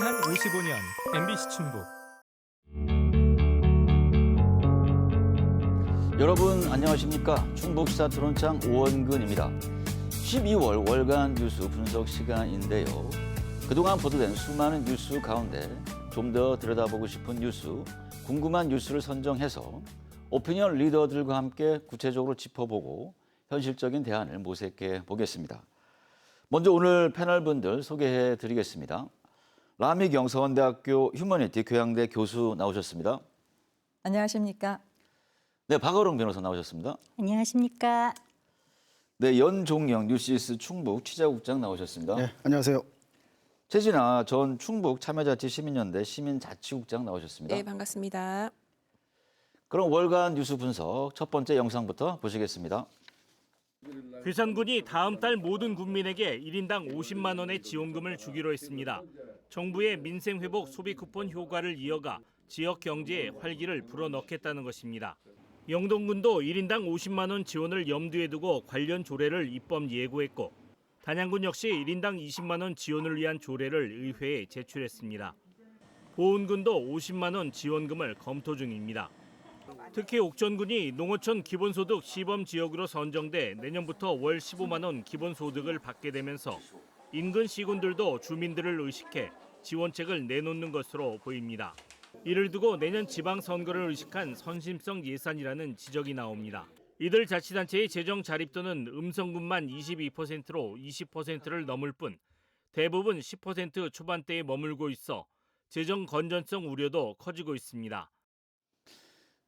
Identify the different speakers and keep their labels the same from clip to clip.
Speaker 1: 지난 55년 MBC 충북.
Speaker 2: 여러분 안녕하십니까? 충북시사 토론장 오원근입니다. 12월 월간 뉴스 분석 시간인데요. 그동안 보도된 수많은 뉴스 가운데 좀 더 들여다보고 싶은 뉴스, 궁금한 뉴스를 선정해서 오피니언 리더들과 함께 구체적으로 짚어보고 현실적인 대안을 모색해 보겠습니다. 먼저 오늘 패널분들 소개해 드리겠습니다. 라미경서원대학교 휴머니티 교양대 교수 나오셨습니다.
Speaker 3: 안녕하십니까?
Speaker 2: 네, 박어롱 변호사 나오셨습니다.
Speaker 4: 안녕하십니까?
Speaker 2: 네, 연종영 뉴시스 충북 취재국장 나오셨습니다.
Speaker 5: 네, 안녕하세요.
Speaker 2: 최진아 전 충북 참여자치 시민연대 시민자치국장 나오셨습니다.
Speaker 6: 네, 반갑습니다.
Speaker 2: 그럼 월간 뉴스 분석 첫 번째 영상부터 보시겠습니다.
Speaker 7: 괴산군이 다음 달 모든 국민에게 1인당 50만 원의 지원금을 주기로 했습니다. 정부의 민생회복 소비 쿠폰 효과를 이어가 지역 경제에 활기를 불어넣겠다는 것입니다. 영동군도 1인당 50만 원 지원을 염두에 두고 관련 조례를 입법 예고했고 단양군 역시 1인당 20만 원 지원을 위한 조례를 의회에 제출했습니다. 보은군도 50만 원 지원금을 검토 중입니다. 특히 옥천군이 농어촌 기본소득 시범 지역으로 선정돼 내년부터 월 15만 원 기본소득을 받게 되면서 인근 시군들도 주민들을 의식해 지원책을 내놓는 것으로 보입니다. 이를 두고 내년 지방선거를 의식한 선심성 예산이라는 지적이 나옵니다. 이들 자치단체의 재정 자립도는 음성군만 22%로 20%를 넘을 뿐 대부분 10% 초반대에 머물고 있어 재정 건전성 우려도 커지고 있습니다.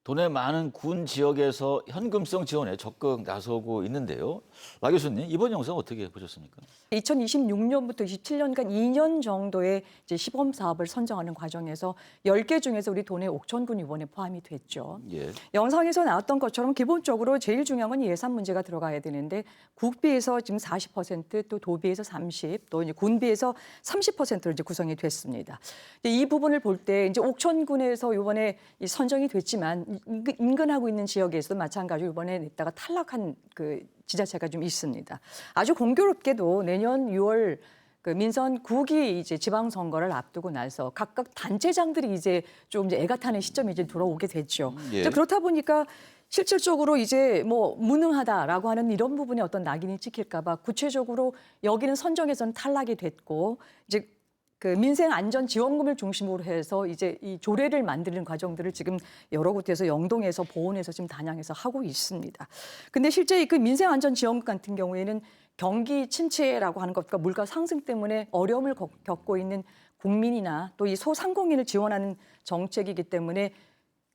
Speaker 2: 돈의 많은 군 지역에서 현금성 지원에 적극 나서고 있는데요. 라 교수님, 이번 영상 어떻게 보셨습니까?
Speaker 3: 2026년부터 27년간 2년 정도의 이제 시범 사업을 선정하는 과정에서 10개 중에서 우리 도내 옥천군 이번에 포함이 됐죠.
Speaker 2: 예.
Speaker 3: 영상에서 나왔던 것처럼 기본적으로 제일 중요한 건 예산 문제가 들어가야 되는데 국비에서 지금 40%, 또 도비에서 30, 또 이제 군비에서 30%로 이제 구성이 됐습니다. 이 부분을 볼 때 이제 옥천군에서 이번에 선정이 됐지만 인근하고 있는 지역에서도 마찬가지로 이번에 냈다가 탈락한 그 지자체가 좀 있습니다. 아주 공교롭게도 내년 6월 그 민선 9기 이제 지방선거를 앞두고 나서 각각 단체장들이 이제 좀 이제 애가 타는 시점이 이제 돌아오게 됐죠.
Speaker 2: 예.
Speaker 3: 그렇다 보니까 실질적으로 이제 뭐 무능하다라고 하는 이런 부분에 어떤 낙인이 찍힐까 봐 구체적으로 여기는 선정에서는 탈락이 됐고 이제 그 민생 안전 지원금을 중심으로 해서 이제 이 조례를 만드는 과정들을 지금 여러 곳에서 영동에서 보은에서 지금 단양에서 하고 있습니다. 근데 실제 그 민생 안전 지원금 같은 경우에는 경기 침체라고 하는 것과 물가 상승 때문에 어려움을 겪고 있는 국민이나 또 이 소상공인을 지원하는 정책이기 때문에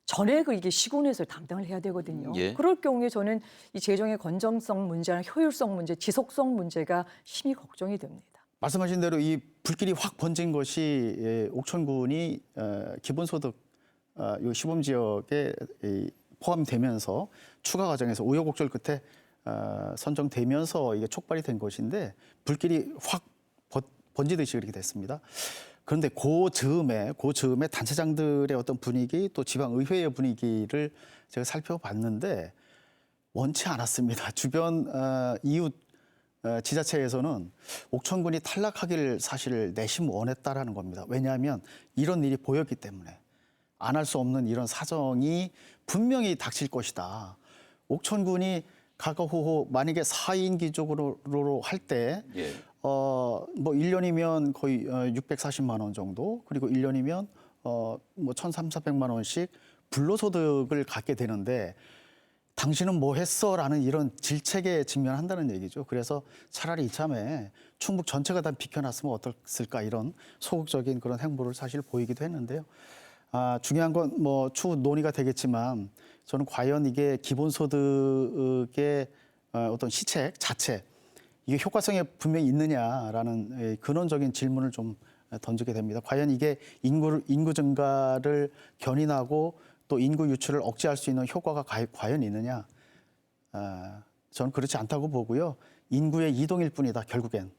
Speaker 3: 전액을 이게 시군에서 담당을 해야 되거든요.
Speaker 2: 예.
Speaker 3: 그럴 경우에 저는 이 재정의 건전성 문제나 효율성 문제, 지속성 문제가 심히 걱정이 됩니다.
Speaker 5: 말씀하신 대로 이 불길이 확 번진 것이 옥천군이 기본소득 요 시범 지역에 포함되면서 추가 과정에서 우여곡절 끝에 선정되면서 이게 촉발이 된 것인데 불길이 확 번지듯이 그렇게 됐습니다. 그런데 그 즈음에 단체장들의 어떤 분위기 또 지방의회의 분위기를 제가 살펴봤는데 원치 않았습니다. 주변 이웃 지자체에서는 옥천군이 탈락하기를 사실 내심 원했다라는 겁니다. 왜냐하면 이런 일이 보였기 때문에 안 할 수 없는 이런 사정이 분명히 닥칠 것이다. 옥천군이 가가호호 만약에 4인 기족으로 할 때
Speaker 2: 예.
Speaker 5: 뭐 1년이면 거의 640만 원 정도 그리고 1년이면 뭐 1,300~1,400만 원씩 불로소득을 갖게 되는데 당신은 뭐 했어? 라는 이런 질책에 직면한다는 얘기죠. 그래서 차라리 이참에 충북 전체가 다 비켜놨으면 어떻을까 이런 소극적인 그런 행보를 사실 보이기도 했는데요. 중요한 건 뭐 추후 논의가 되겠지만 저는 과연 이게 기본소득의 어떤 시책 자체 이게 효과성이 분명히 있느냐라는 근원적인 질문을 좀 던지게 됩니다. 과연 이게 인구 증가를 견인하고 또 인구 유출을 억제할 수 있는 효과가 과연 있느냐? 저는 그렇지 않다고 보고요. 인구의 이동일 뿐이다, 결국엔.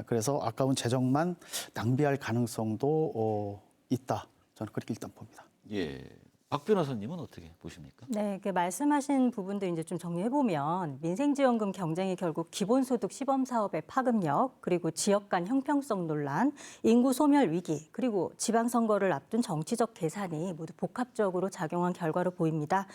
Speaker 5: 그래서 아까운 재정만 낭비할 가능성도 있다. 저는 그렇게 일단 봅니다.
Speaker 2: 예. 박 변호사님은 어떻게 보십니까?
Speaker 4: 네, 그 말씀하신 부분도 이제 좀 정리해 보면 민생지원금 경쟁이 결국 기본소득 시범 사업의 파급력, 그리고 지역 간 형평성 논란, 인구 소멸 위기, 그리고 지방선거를 앞둔 정치적 계산이 모두 복합적으로 작용한 결과로 보입니다.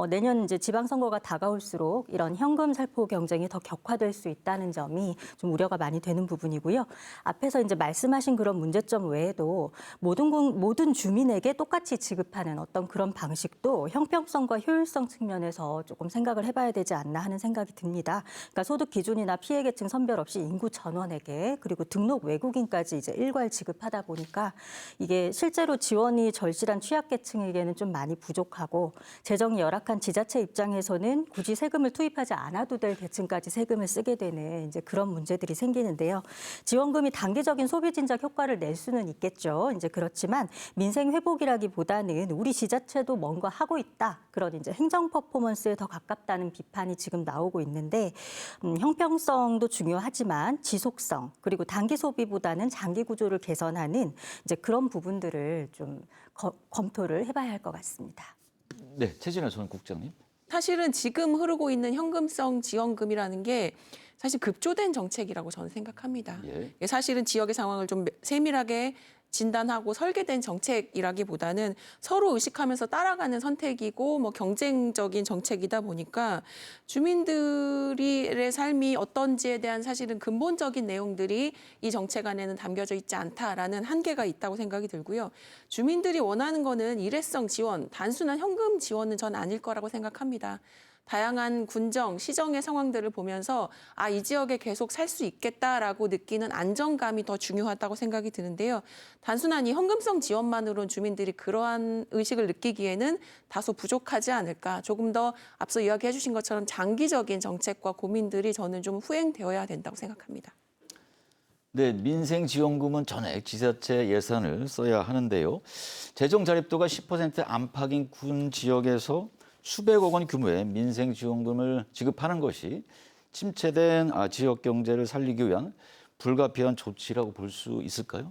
Speaker 4: 내년 이제 지방선거가 다가올수록 이런 현금 살포 경쟁이 더 격화될 수 있다는 점이 좀 우려가 많이 되는 부분이고요. 앞에서 이제 말씀하신 그런 문제점 외에도 모든 주민에게 똑같이 지급하는 어떤 그런 방식도 형평성과 효율성 측면에서 조금 생각을 해봐야 되지 않나 하는 생각이 듭니다. 그러니까 소득 기준이나 피해 계층 선별 없이 인구 전원에게 그리고 등록 외국인까지 이제 일괄 지급하다 보니까 이게 실제로 지원이 절실한 취약계층에게는 좀 많이 부족하고 재정이 열악한 지자체 입장에서는 굳이 세금을 투입하지 않아도 될 계층까지 세금을 쓰게 되는 이제 그런 문제들이 생기는데요. 지원금이 단기적인 소비 진작 효과를 낼 수는 있겠죠. 이제 그렇지만 민생 회복이라기보다는 우리 지자체도 뭔가 하고 있다. 그런 이제 행정 퍼포먼스에 더 가깝다는 비판이 지금 나오고 있는데 형평성도 중요하지만 지속성 그리고 단기 소비보다는 장기 구조를 개선하는 이제 그런 부분들을 좀 검토를 해봐야 할 것 같습니다.
Speaker 2: 네, 최진아 전 국장님.
Speaker 6: 사실은 지금 흐르고 있는 현금성 지원금이라는 게 사실 급조된 정책이라고 저는 생각합니다.
Speaker 2: 예.
Speaker 6: 사실은 지역의 상황을 좀 세밀하게 진단하고 설계된 정책이라기보다는 서로 의식하면서 따라가는 선택이고 뭐 경쟁적인 정책이다 보니까 주민들의 삶이 어떤지에 대한 사실은 근본적인 내용들이 이 정책 안에는 담겨져 있지 않다라는 한계가 있다고 생각이 들고요. 주민들이 원하는 거는 일회성 지원, 단순한 현금 지원은 전 아닐 거라고 생각합니다. 다양한 군정, 시정의 상황들을 보면서 이 지역에 계속 살 수 있겠다라고 느끼는 안정감이 더 중요하다고 생각이 드는데요. 단순한 이 현금성 지원만으로는 주민들이 그러한 의식을 느끼기에는 다소 부족하지 않을까. 조금 더 앞서 이야기해 주신 것처럼 장기적인 정책과 고민들이 저는 좀 후행되어야 된다고 생각합니다.
Speaker 2: 네, 민생지원금은 전액 지자체 예산을 써야 하는데요. 재정 자립도가 10% 안팎인 군 지역에서 수백억 원 규모의 민생지원금을 지급하는 것이 침체된 지역 경제를 살리기 위한 불가피한 조치라고 볼 수 있을까요?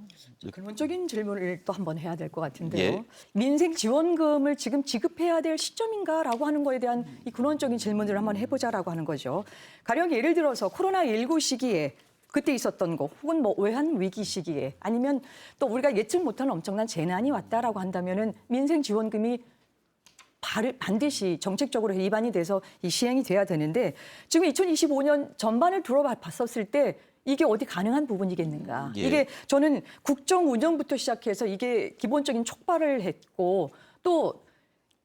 Speaker 3: 근본적인 질문을 또 한번 해야 될 것 같은데요.
Speaker 2: 예.
Speaker 3: 민생 지원금을 지금 지급해야 될 시점인가라고 하는 거에 대한 이 근원적인 질문을 한번 해보자라고 하는 거죠. 가령 예를 들어서 코로나19 시기에 그때 있었던 거 혹은 뭐 외환 위기 시기에 아니면 또 우리가 예측 못하는 엄청난 재난이 왔다라고 한다면은 민생 지원금이 반드시 정책적으로 입안이 돼서 이 시행이 돼야 되는데 지금 2025년 전반을 둘러봤었을 때 이게 어디 가능한 부분이겠는가.
Speaker 2: 예.
Speaker 3: 이게 저는 국정 운영부터 시작해서 이게 기본적인 촉발을 했고 또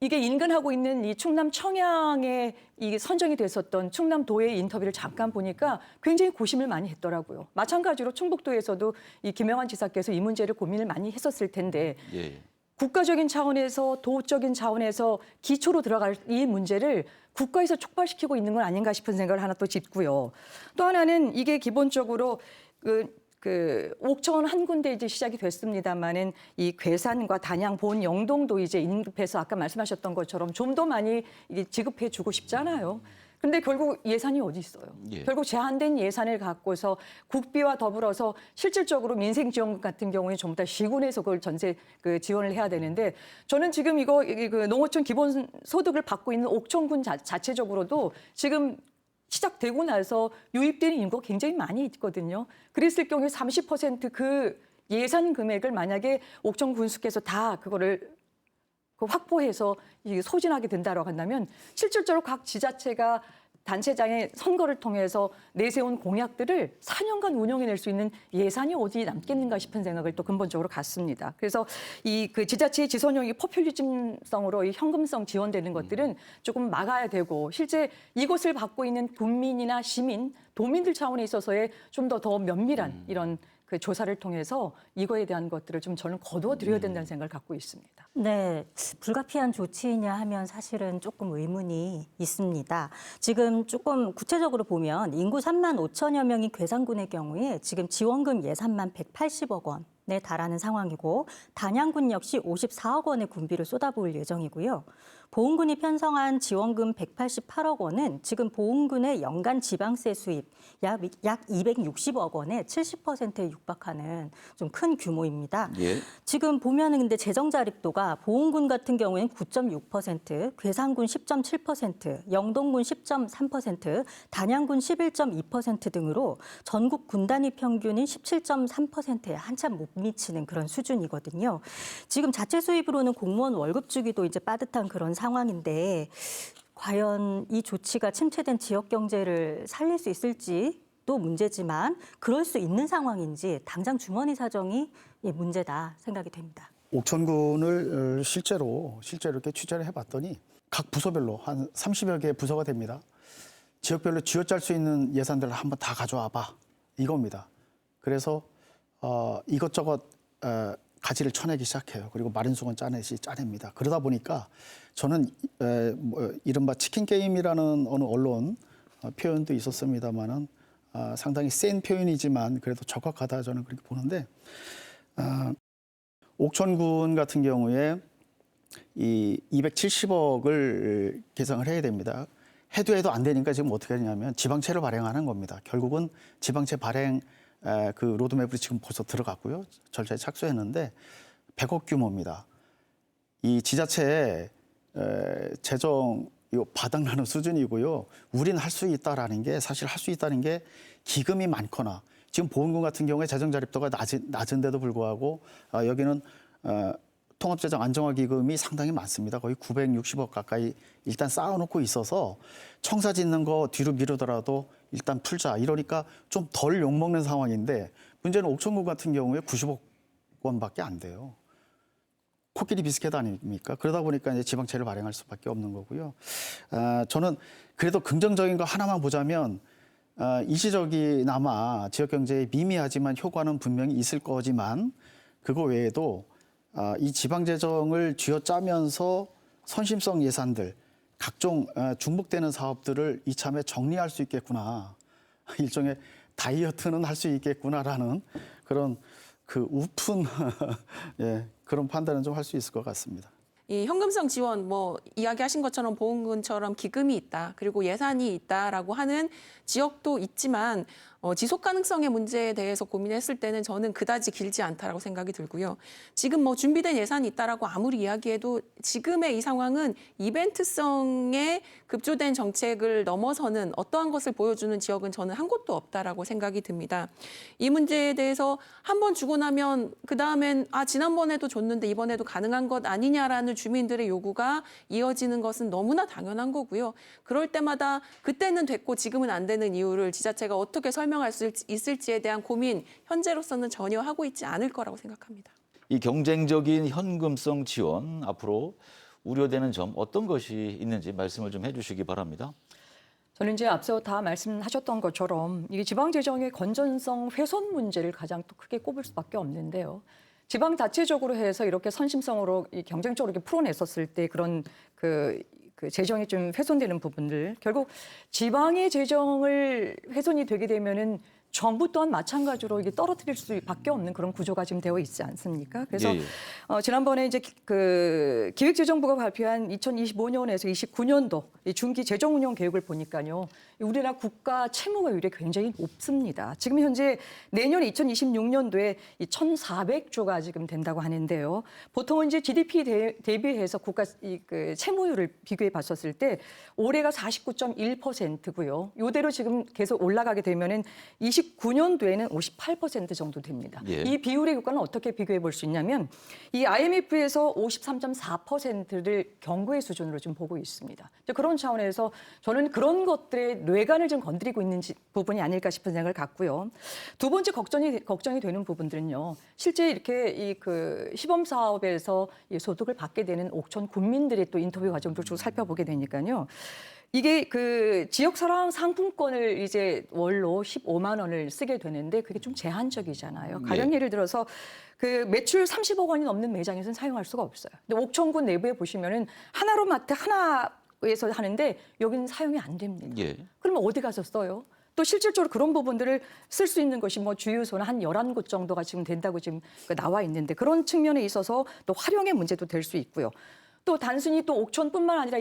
Speaker 3: 이게 인근하고 있는 이 충남 청양에 이 선정이 됐었던 충남도의 인터뷰를 잠깐 보니까 굉장히 고심을 많이 했더라고요. 마찬가지로 충북도에서도 이 김영환 지사께서 이 문제를 고민을 많이 했었을 텐데
Speaker 2: 예.
Speaker 3: 국가적인 차원에서 도적인 차원에서 기초로 들어갈 이 문제를 국가에서 촉발시키고 있는 건 아닌가 싶은 생각을 하나 또 짚고요. 또 하나는 이게 기본적으로 옥천 한 군데 이제 시작이 됐습니다만은 이 괴산과 단양, 본, 영동도 이제 인급해서 아까 말씀하셨던 것처럼 좀 더 많이 이게 지급해 주고 싶잖아요. 근데 결국 예산이 어디 있어요?
Speaker 2: 예.
Speaker 3: 결국 제한된 예산을 갖고서 국비와 더불어서 실질적으로 민생지원금 같은 경우에 전부 다 시군에서 그걸 전세 지원을 해야 되는데 저는 지금 이거 농어촌 기본소득을 받고 있는 옥천군 자체적으로도 지금 시작되고 나서 유입되는 인구가 굉장히 많이 있거든요. 그랬을 경우에 30% 그 예산 금액을 만약에 옥천 군수께서 다 그거를 확보해서 소진하게 된다고 한다면 실질적으로 각 지자체가 단체장의 선거를 통해서 내세운 공약들을 4년간 운영해낼 수 있는 예산이 어디 남겠는가 싶은 생각을 또 근본적으로 갖습니다. 그래서 그 지자체의 지선형이 포퓰리즘성으로 이 현금성 지원되는 것들은 조금 막아야 되고 실제 이것을 받고 있는 국민이나 시민, 도민들 차원에 있어서의 좀 더 면밀한 이런 그 조사를 통해서 이거에 대한 것들을 좀 저는 거두어 드려야 된다는 생각을 갖고 있습니다.
Speaker 4: 네, 불가피한 조치이냐 하면 사실은 조금 의문이 있습니다. 지금 조금 구체적으로 보면 인구 3만 5천여 명인 괴산군의 경우에 지금 지원금 예산만 180억 원에 달하는 상황이고 단양군 역시 54억 원의 군비를 쏟아부을 예정이고요. 보훈군이 편성한 지원금 188억 원은 지금 보훈군의 연간 지방세 수입 약 260억 원의 70%에 육박하는 좀 큰 규모입니다.
Speaker 2: 예.
Speaker 4: 지금 보면은 근데 재정 자립도가 보훈군 같은 경우에는 9.6%, 괴산군 10.7%, 영동군 10.3%, 단양군 11.2% 등으로 전국 군 단위 평균인 17.3%에 한참 못 미치는 그런 수준이거든요. 지금 자체 수입으로는 공무원 월급 주기도 이제 빠듯한 그런 상황인데 과연 이 조치가 침체된 지역 경제를 살릴 수 있을지도 문제지만 그럴 수 있는 상황인지 당장 주머니 사정이 문제다 생각이 됩니다.
Speaker 5: 옥천군을 실제로 이렇게 취재를 해봤더니 각 부서별로 한 30여 개 부서가 됩니다. 지역별로 쥐어짤 수 있는 예산들을 한번 다 가져와 봐 이겁니다. 그래서 이것저것 가지를 쳐내기 시작해요. 그리고 마른 수건 짜냅니다. 그러다 보니까 저는 이른바 치킨 게임이라는 어느 언론 표현도 있었습니다만은 상당히 센 표현이지만 그래도 적확하다 저는 그렇게 보는데 옥천군 같은 경우에 이 270억을 계상을 해야 됩니다. 해도 안 되니까 지금 어떻게 하냐면 지방채를 발행하는 겁니다. 결국은 지방채 발행 그 로드맵으로 지금 벌써 들어갔고요. 절차에 착수했는데 100억 규모입니다. 이 지자체의 재정 바닥나는 수준이고요. 우리는 할 수 있다라는 게 사실 할 수 있다는 게 기금이 많거나 지금 보훈군 같은 경우에 재정 자립도가 낮은데도 불구하고 여기는 통합재정 안정화기금이 상당히 많습니다. 거의 960억 가까이 일단 쌓아놓고 있어서 청사 짓는 거 뒤로 미루더라도 일단 풀자. 이러니까 좀 덜 욕먹는 상황인데 문제는 옥천군 같은 경우에 90억 원밖에 안 돼요. 코끼리 비스켓 아닙니까? 그러다 보니까 이제 지방채를 발행할 수밖에 없는 거고요. 저는 그래도 긍정적인 거 하나만 보자면 일시적이나마 지역 경제에 미미하지만 효과는 분명히 있을 거지만 그거 외에도 이 지방 재정을 쥐어짜면서 선심성 예산들, 각종 중복되는 사업들을 이참에 정리할 수 있겠구나. 일종의 다이어트는 할 수 있겠구나라는 그런 그 우픈 예, 그런 판단은 좀 할 수 있을 것 같습니다.
Speaker 6: 이 현금성 지원, 이야기하신 것처럼 보훈군처럼 기금이 있다, 그리고 예산이 있다라고 하는 지역도 있지만 지속 가능성의 문제에 대해서 고민했을 때는 저는 그다지 길지 않다라고 생각이 들고요. 지금 준비된 예산이 있다라고 아무리 이야기해도 지금의 이 상황은 이벤트성에 급조된 정책을 넘어서는 어떠한 것을 보여주는 지역은 저는 한 곳도 없다라고 생각이 듭니다. 이 문제에 대해서 한 번 주고 나면 그 다음엔 지난번에도 줬는데 이번에도 가능한 것 아니냐라는 주민들의 요구가 이어지는 것은 너무나 당연한 거고요. 그럴 때마다 그때는 됐고 지금은 안 되는 이유를 지자체가 어떻게 설명할 수 있을지에 대한 고민 현재로서는 전혀 하고 있지 않을 거라고 생각합니다.
Speaker 2: 이 경쟁적인 현금성 지원 앞으로 우려되는 점 어떤 것이 있는지 말씀을 좀 해주시기 바랍니다.
Speaker 3: 저는 이제 앞서 다 말씀하셨던 것처럼 이게 지방 재정의 건전성 훼손 문제를 가장 또 크게 꼽을 수밖에 없는데요. 지방 자체적으로 해서 이렇게 선심성으로 경쟁적으로 이렇게 풀어냈었을 때 그런 그 재정이 좀 훼손되는 부분들, 결국 지방의 재정을 훼손이 되게 되면은 정부 또한 마찬가지로 이게 떨어뜨릴 수밖에 없는 그런 구조가 지금 되어 있지 않습니까? 그래서
Speaker 2: 예.
Speaker 3: 지난번에 이제 그 기획재정부가 발표한 2025년에서 29년도 이 중기 재정 운영 계획을 보니까요, 우리나라 국가 채무가율이 굉장히 높습니다. 지금 현재 내년 2026년도에 이 1,400조가 지금 된다고 하는데요. 보통은 이제 GDP 대비해서 국가 그 채무율을 비교해 봤었을 때 올해가 49.1%고요. 이대로 지금 계속 올라가게 되면은 29년도에는 58% 정도 됩니다.
Speaker 2: 예.
Speaker 3: 이 비율의 효과는 어떻게 비교해 볼 수 있냐면 이 IMF에서 53.4%를 경고의 수준으로 좀 보고 있습니다. 그런 차원에서 저는 그런 것들의 뇌관을 좀 건드리고 있는 부분이 아닐까 싶은 생각을 갖고요. 두 번째 걱정이 되는 부분들은요. 실제 이렇게 이 그 시범 사업에서 이 소득을 받게 되는 옥천 군민들의 또 인터뷰 과정도 쭉 살펴보게 되니까요. 이게 그 지역 상품권을 이제 월로 15만 원을 쓰게 되는데 그게 좀 제한적이잖아요. 가령 예를 들어서 그 매출 30억 원이 넘는 매장에서는 사용할 수가 없어요. 근데 옥천군 내부에 보시면은 하나로마트 하나에서 하는데 여기는 사용이 안 됩니다.
Speaker 2: 예.
Speaker 3: 그러면 어디 가서 써요? 또 실질적으로 그런 부분들을 쓸 수 있는 것이 주유소는 한 11곳 정도가 지금 된다고 지금 나와 있는데 그런 측면에 있어서 또 활용의 문제도 될 수 있고요. 또 단순히 또 옥천뿐만 아니라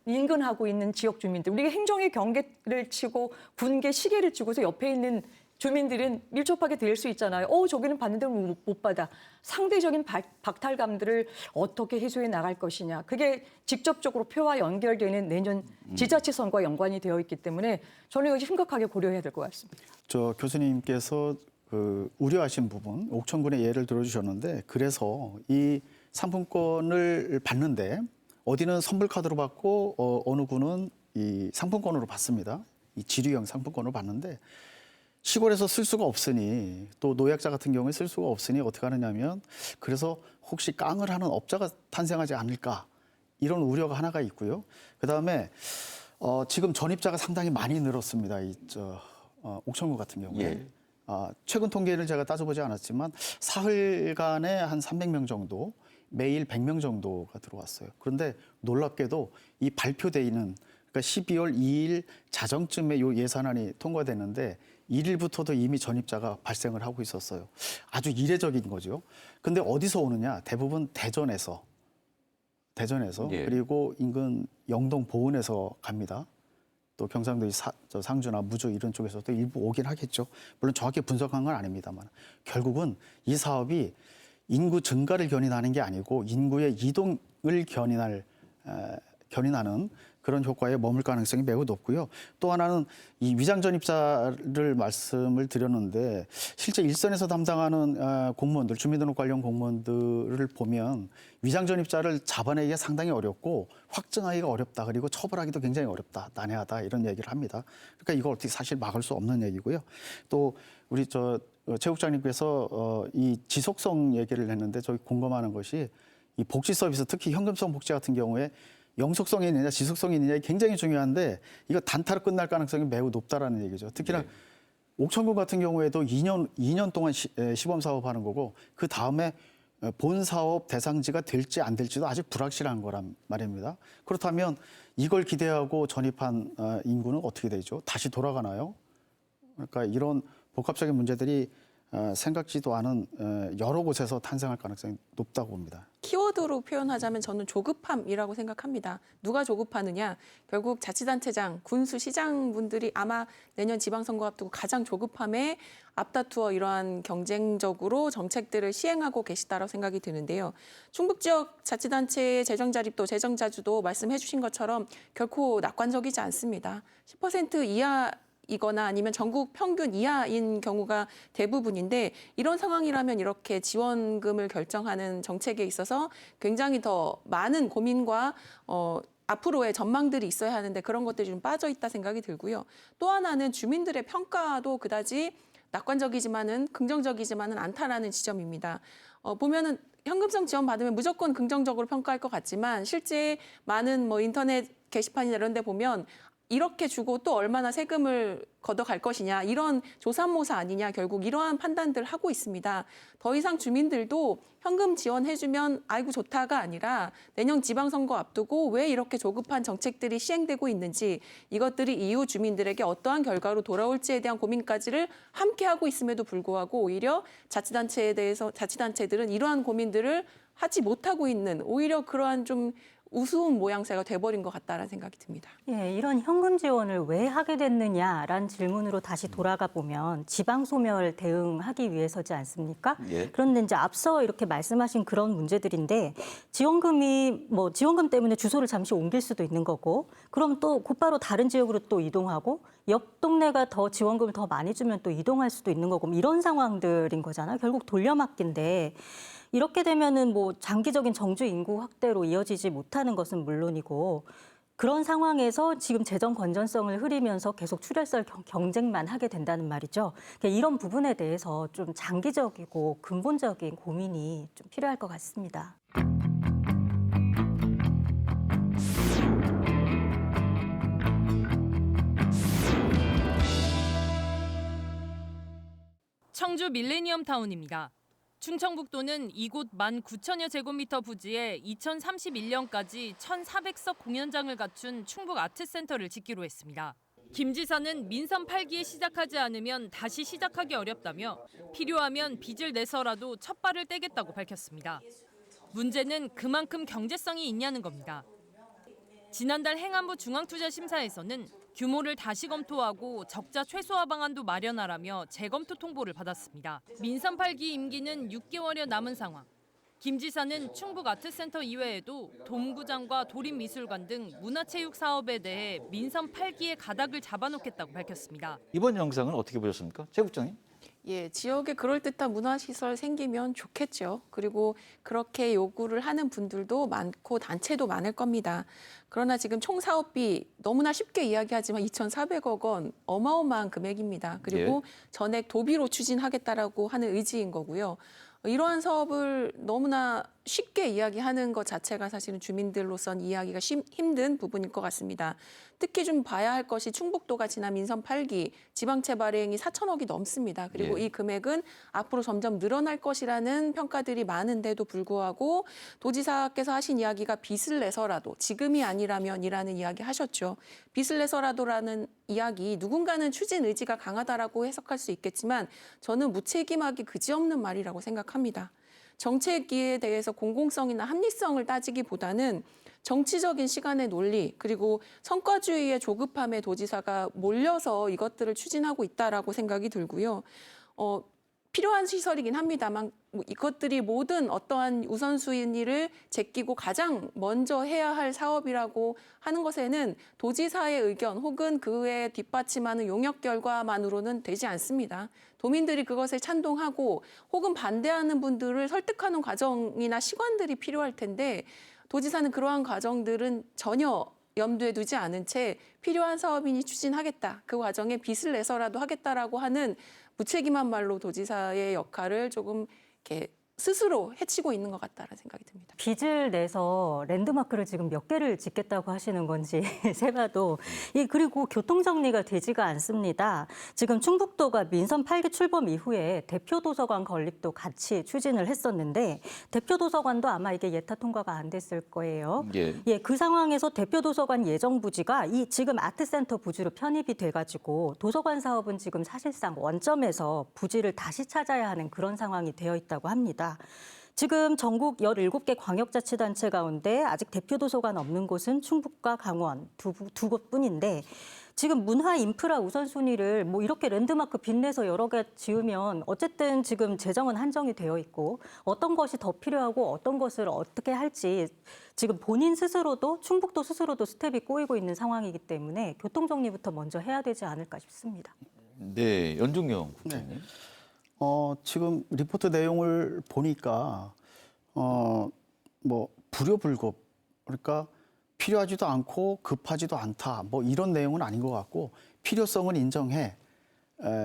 Speaker 3: 인근하고 있는 지역 주민들, 우리가 행정의 경계를 치고 군계 시계를 치고서 옆에 있는 주민들은 밀접하게 될 수 있잖아요. 저기는 받는데 못 받아. 상대적인 박탈감들을 어떻게 해소해 나갈 것이냐. 그게 직접적으로 표와 연결되는 내년 지자체 선거와 연관이 되어 있기 때문에 저는 이것이 심각하게 고려해야 될 것 같습니다.
Speaker 5: 저 교수님께서 우려하신 부분, 옥천군의 예를 들어주셨는데 그래서 이 상품권을 받는데 어디는 선불카드로 받고 어느 군은 이 상품권으로 받습니다. 이 지류형 상품권을 받는데 시골에서 쓸 수가 없으니 또 노약자 같은 경우에 쓸 수가 없으니 어떻게 하느냐면 그래서 혹시 깡을 하는 업자가 탄생하지 않을까 이런 우려가 하나가 있고요. 그다음에 지금 전입자가 상당히 많이 늘었습니다. 옥천군 같은 경우에.
Speaker 2: 예.
Speaker 5: 최근 통계를 제가 따져보지 않았지만 사흘간에 한 300명 정도, 매일 100명 정도가 들어왔어요. 그런데 놀랍게도 이 발표돼 있는 그러니까 12월 2일 자정쯤에 요 예산안이 통과됐는데 1일부터도 이미 전입자가 발생을 하고 있었어요. 아주 이례적인 거죠. 근데 어디서 오느냐? 대부분 대전에서
Speaker 2: 예.
Speaker 5: 그리고 인근 영동 보은에서 갑니다. 또 경상도 상주나 무주 이런 쪽에서도 일부 오긴 하겠죠. 물론 정확히 분석한 건 아닙니다만 결국은 이 사업이 인구 증가를 견인하는 게 아니고 인구의 이동을 견인하는 그런 효과에 머물 가능성이 매우 높고요. 또 하나는 이 위장 전입자를 말씀을 드렸는데 실제 일선에서 담당하는 공무원들, 주민등록 관련 공무원들을 보면 위장 전입자를 잡아내기가 상당히 어렵고 확증하기가 어렵다. 그리고 처벌하기도 굉장히 어렵다. 난해하다. 이런 얘기를 합니다. 그러니까 이걸 어떻게 사실 막을 수 없는 얘기고요. 또 우리 최 국장님께서 이 지속성 얘기를 했는데 저희 궁금한 것이 이 복지 서비스 특히 현금성 복지 같은 경우에 영속성이 있느냐 지속성이 있느냐 굉장히 중요한데 이거 단타로 끝날 가능성이 매우 높다라는 얘기죠. 특히나
Speaker 2: 네.
Speaker 5: 옥천군 같은 경우에도 2년 동안 시범 사업하는 거고 그 다음에 본 사업 대상지가 될지 안 될지도 아직 불확실한 거란 말입니다. 그렇다면 이걸 기대하고 전입한 인구는 어떻게 되죠? 다시 돌아가나요? 그러니까 이런 복합적인 문제들이 생각지도 않은 여러 곳에서 탄생할 가능성이 높다고 봅니다.
Speaker 6: 키워드로 표현하자면 저는 조급함이라고 생각합니다. 누가 조급하느냐? 결국 자치단체장, 군수, 시장분들이 아마 내년 지방선거 앞두고 가장 조급함에 앞다투어 이러한 경쟁적으로 정책들을 시행하고 계시다라고 생각이 드는데요. 충북 지역 자치단체의 재정 자립도, 재정 자주도 말씀해 주신 것처럼 결코 낙관적이지 않습니다. 10% 이하 이거나 아니면 전국 평균 이하인 경우가 대부분인데 이런 상황이라면 이렇게 지원금을 결정하는 정책에 있어서 굉장히 더 많은 고민과 앞으로의 전망들이 있어야 하는데 그런 것들이 좀 빠져 있다 생각이 들고요. 또 하나는 주민들의 평가도 그다지 낙관적이지만은 긍정적이지만은 않다라는 지점입니다. 보면은 현금성 지원 받으면 무조건 긍정적으로 평가할 것 같지만 실제 많은 인터넷 게시판이나 이런 데 보면 이렇게 주고 또 얼마나 세금을 걷어갈 것이냐 이런 조삼모사 아니냐 결국 이러한 판단들을 하고 있습니다. 더 이상 주민들도 현금 지원해주면 아이고 좋다가 아니라 내년 지방선거 앞두고 왜 이렇게 조급한 정책들이 시행되고 있는지 이것들이 이후 주민들에게 어떠한 결과로 돌아올지에 대한 고민까지를 함께 하고 있음에도 불구하고 오히려 자치단체들은 이러한 고민들을 하지 못하고 있는 오히려 그러한 좀 우스운 모양새가 돼버린 것 같다라는 생각이 듭니다.
Speaker 4: 예, 이런 현금 지원을 왜 하게 됐느냐라는 질문으로 다시 돌아가 보면 지방 소멸 대응하기 위해서지 않습니까?
Speaker 2: 예.
Speaker 4: 그런데 이제 앞서 이렇게 말씀하신 그런 문제들인데 지원금이 지원금 때문에 주소를 잠시 옮길 수도 있는 거고 그럼 또 곧바로 다른 지역으로 또 이동하고 옆 동네가 더 지원금을 더 많이 주면 또 이동할 수도 있는 거고 이런 상황들인 거잖아요. 결국 돌려막기인데 이렇게 되면은 장기적인 정주 인구 확대로 이어지지 못하는 것은 물론이고 그런 상황에서 지금 재정 건전성을 흐리면서 계속 출혈설 경쟁만 하게 된다는 말이죠. 그러니까 이런 부분에 대해서 좀 장기적이고 근본적인 고민이 좀 필요할 것 같습니다.
Speaker 8: 청주 밀레니엄 타운입니다. 충청북도는 이곳 19,000여 제곱미터 부지에 2031년까지 1,400석 공연장을 갖춘 충북 아트센터를 짓기로 했습니다. 김 지사는 민선 8기에 시작하지 않으면 다시 시작하기 어렵다며 필요하면 빚을 내서라도 첫 발을 떼겠다고 밝혔습니다. 문제는 그만큼 경제성이 있냐는 겁니다. 지난달 행안부 중앙투자심사에서는 규모를 다시 검토하고 적자 최소화 방안도 마련하라며 재검토 통보를 받았습니다. 민선 8기 임기는 6개월여 남은 상황. 김 지사는 충북 아트센터 이외에도 돔구장과 도립미술관 등 문화체육 사업에 대해 민선 8기의 가닥을 잡아놓겠다고 밝혔습니다.
Speaker 2: 이번 영상은 어떻게 보셨습니까? 최 국장님?
Speaker 6: 예, 지역에 그럴듯한 문화시설 생기면 좋겠죠. 그리고 그렇게 요구를 하는 분들도 많고 단체도 많을 겁니다. 그러나 지금 총 사업비 너무나 쉽게 이야기하지만 2,400억 원 어마어마한 금액입니다. 그리고 전액 도비로 추진하겠다라고 하는 의지인 거고요. 이러한 사업을 너무나 쉽게 이야기하는 것 자체가 사실은 주민들로선 이해하기가 힘든 부분일 것 같습니다. 특히 좀 봐야 할 것이 충북도가 지난 민선 8기 지방채 발행이 4천억이 넘습니다. 그리고 이 금액은 앞으로 점점 늘어날 것이라는 평가들이 많은데도 불구하고 도지사께서 하신 이야기가 빚을 내서라도 지금이 아니라면이라는 이야기 하셨죠. 빚을 내서라도라는 이야기 누군가는 추진 의지가 강하다라고 해석할 수 있겠지만 저는 무책임하기 그지없는 말이라고 생각합니다. 정책에 대해서 공공성이나 합리성을 따지기보다는 정치적인 시간의 논리 그리고 성과주의의 조급함에 도지사가 몰려서 이것들을 추진하고 있다라고 생각이 들고요. 필요한 시설이긴 합니다만 이것들이 모든 어떠한 우선순위를 제끼고 가장 먼저 해야 할 사업이라고 하는 것에는 도지사의 의견 혹은 그 외에 뒷받침하는 용역 결과만으로는 되지 않습니다. 도민들이 그것을 찬동하고 혹은 반대하는 분들을 설득하는 과정이나 시간들이 필요할 텐데 도지사는 그러한 과정들은 전혀 염두에 두지 않은 채 필요한 사업이니 추진하겠다. 그 과정에 빚을 내서라도 하겠다라고 하는 무책임한 말로 도지사의 역할을 조금 이렇게 스스로 해치고 있는 것 같다라는 생각이 듭니다.
Speaker 4: 빚을 내서 랜드마크를 지금 몇 개를 짓겠다고 하시는 건지 세봐도 그리고 교통정리가 되지가 않습니다. 지금 충북도가 민선 8기 출범 이후에 대표도서관 건립도 같이 추진을 했었는데 대표도서관도 아마 이게 예타 통과가 안 됐을 거예요. 그 상황에서 대표도서관 예정 부지가 이 지금 아트센터 부지로 편입이 돼가지고 도서관 사업은 지금 사실상 원점에서 부지를 다시 찾아야 하는 그런 상황이 되어 있다고 합니다. 지금 전국 17개 광역자치단체 가운데 아직 대표도서관 없는 곳은 충북과 강원 두 곳뿐인데 지금 문화 인프라 우선순위를 이렇게 랜드마크 빚내서 여러 개 지으면 어쨌든 지금 재정은 한정이 되어 있고 어떤 것이 더 필요하고 어떤 것을 어떻게 할지 지금 본인 스스로도 충북도 스스로도 스텝이 꼬이고 있는 상황이기 때문에 교통정리부터 먼저 해야 되지 않을까 싶습니다.
Speaker 2: 네, 연중영 국장님.
Speaker 5: 지금 리포트 내용을 보니까 불효불급 그러니까 필요하지도 않고 급하지도 않다 이런 내용은 아닌 것 같고 필요성은 인정해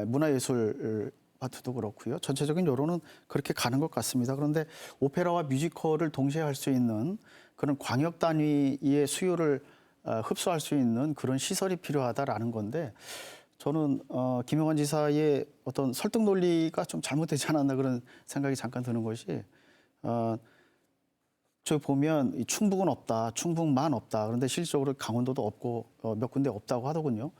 Speaker 5: 문화예술 파트도 그렇고요. 전체적인 여론은 그렇게 가는 것 같습니다. 그런데 오페라와 뮤지컬을 동시에 할 수 있는 그런 광역 단위의 수요를 흡수할 수 있는 그런 시설이 필요하다라는 건데 저는 김영환 지사의 어떤 설득 논리가 좀 잘못되지 않았나 그런 생각이 잠깐 드는 것이 저기 보면 이 충북은 없다, 충북만 없다. 그런데 실질적으로 강원도도 없고 몇 군데 없다고 하더군요.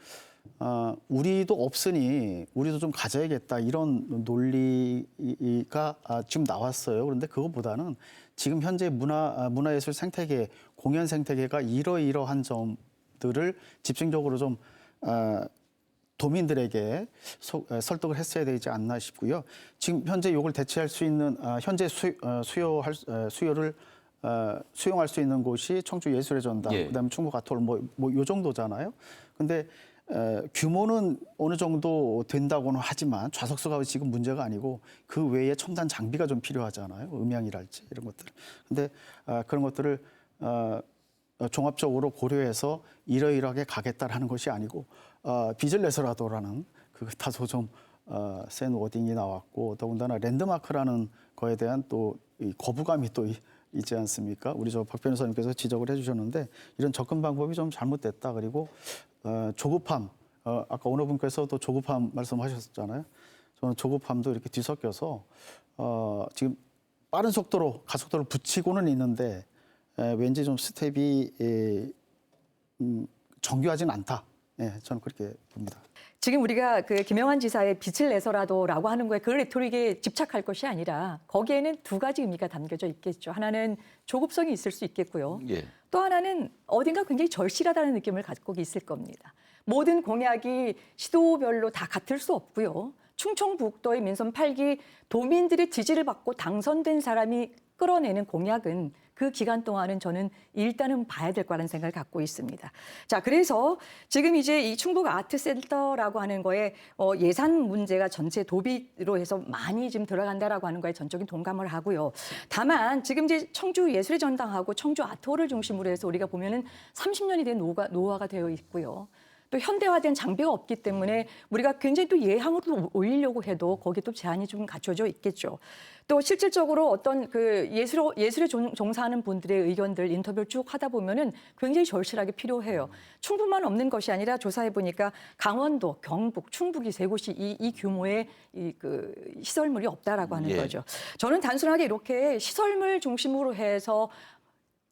Speaker 5: 우리도 없으니 우리도 좀 가져야겠다 이런 논리가 지금 나왔어요. 그런데 그것보다는 지금 현재 문화예술 생태계, 공연 생태계가 이러이러한 점들을 집중적으로 좀 도민들에게 설득을 했어야 되지 않나 싶고요. 지금 현재 이걸 대체할 수 있는 현재 수요를 수용할 수 있는 곳이 청주 예술의 전당, 그다음에 충북 아톨 요 정도잖아요. 근데 규모는 어느 정도 된다고는 하지만 좌석수가 지금 문제가 아니고 그 외에 첨단 장비가 좀 필요하잖아요. 음향이랄지 이런 것들. 근데 그런 것들을 종합적으로 고려해서 이러이러하게 가겠다라는 것이 아니고 빚을 내서라도라는 그 다소 좀 센 워딩이 나왔고 더군다나 랜드마크라는 거에 대한 또 이 거부감이 또 있지 않습니까? 우리 박 변호사님께서 지적을 해주셨는데 이런 접근 방법이 좀 잘못됐다. 그리고 조급함, 아까 어느 분께서도 조급함 말씀하셨잖아요. 저는 조급함도 이렇게 뒤섞여서 지금 빠른 속도로 가속도를 붙이고는 있는데 왠지 좀 스텝이 정교하진 않다. 저는 그렇게 봅니다.
Speaker 3: 지금 우리가 그 김영환 지사의 빛을 내서라도라고 하는 거에 그 레토릭에 집착할 것이 아니라 거기에는 두 가지 의미가 담겨져 있겠죠. 하나는 조급성이 있을 수 있겠고요.
Speaker 2: 예.
Speaker 3: 또 하나는 어딘가 굉장히 절실하다는 느낌을 갖고 있을 겁니다. 모든 공약이 시도별로 다 같을 수 없고요. 충청북도의 민선 8기 도민들의 지지를 받고 당선된 사람이 끌어내는 공약은 그 기간 동안은 저는 일단은 봐야 될 거라는 생각을 갖고 있습니다. 자, 그래서 지금 이제 이 충북 아트센터라고 하는 거에 예산 문제가 전체 도비로 해서 많이 지금 들어간다라고 하는 거에 전적인 동감을 하고요. 다만 지금 이제 청주 예술의 전당하고 청주 아트홀을 중심으로 해서 우리가 보면은 30년이 된 노화가 되어 있고요. 또 현대화된 장비가 없기 때문에 우리가 굉장히 또 예향으로 올리려고 해도 거기에 또 제한이 좀 갖춰져 있겠죠. 또 실질적으로 어떤 그 예술에 종사하는 분들의 의견들 인터뷰를 쭉 하다 보면은 굉장히 절실하게 필요해요. 충북만 없는 것이 아니라 조사해 보니까 강원도, 경북, 충북이 세 곳이 이 규모의 그 시설물이 없다라고 하는 거죠. 저는 단순하게 이렇게 시설물 중심으로 해서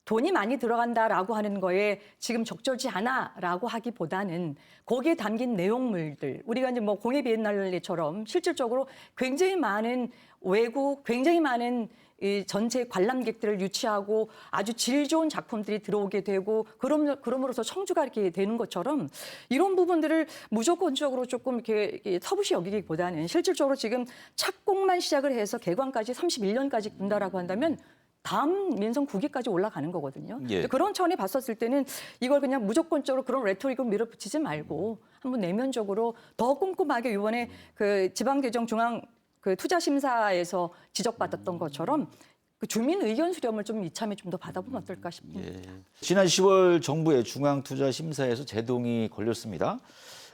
Speaker 3: 돈이 많이 들어간다라고 하는 거에 지금 적절치 않아라고 하기보다는 거기에 담긴 내용물들 우리가 이제 뭐 공예 비엔날레처럼 실질적으로 굉장히 많은 외국 굉장히 많은 이 전체 관람객들을 유치하고 아주 질 좋은 작품들이 들어오게 되고 그럼으로써 청주가 이렇게 되는 것처럼 이런 부분들을 무조건적으로 조금 이렇게 터부시 여기기보다는 실질적으로 지금 착공만 시작을 해서 개관까지 31년까지 군다라고 한다면 다음 민선 9기까지 올라가는 거거든요.
Speaker 2: 예.
Speaker 3: 그런 차원에 봤었을 때는 이걸 그냥 무조건적으로 그런 레토릭을 밀어붙이지 말고 한번 내면적으로 더 꼼꼼하게 이번에 그 지방재정중앙 그 투자심사에서 지적받았던 것처럼 그 주민 의견 수렴을 좀 이참에 좀 더 받아보면 어떨까 싶습니다.
Speaker 2: 예. 지난 10월 정부의 중앙투자심사에서 제동이 걸렸습니다.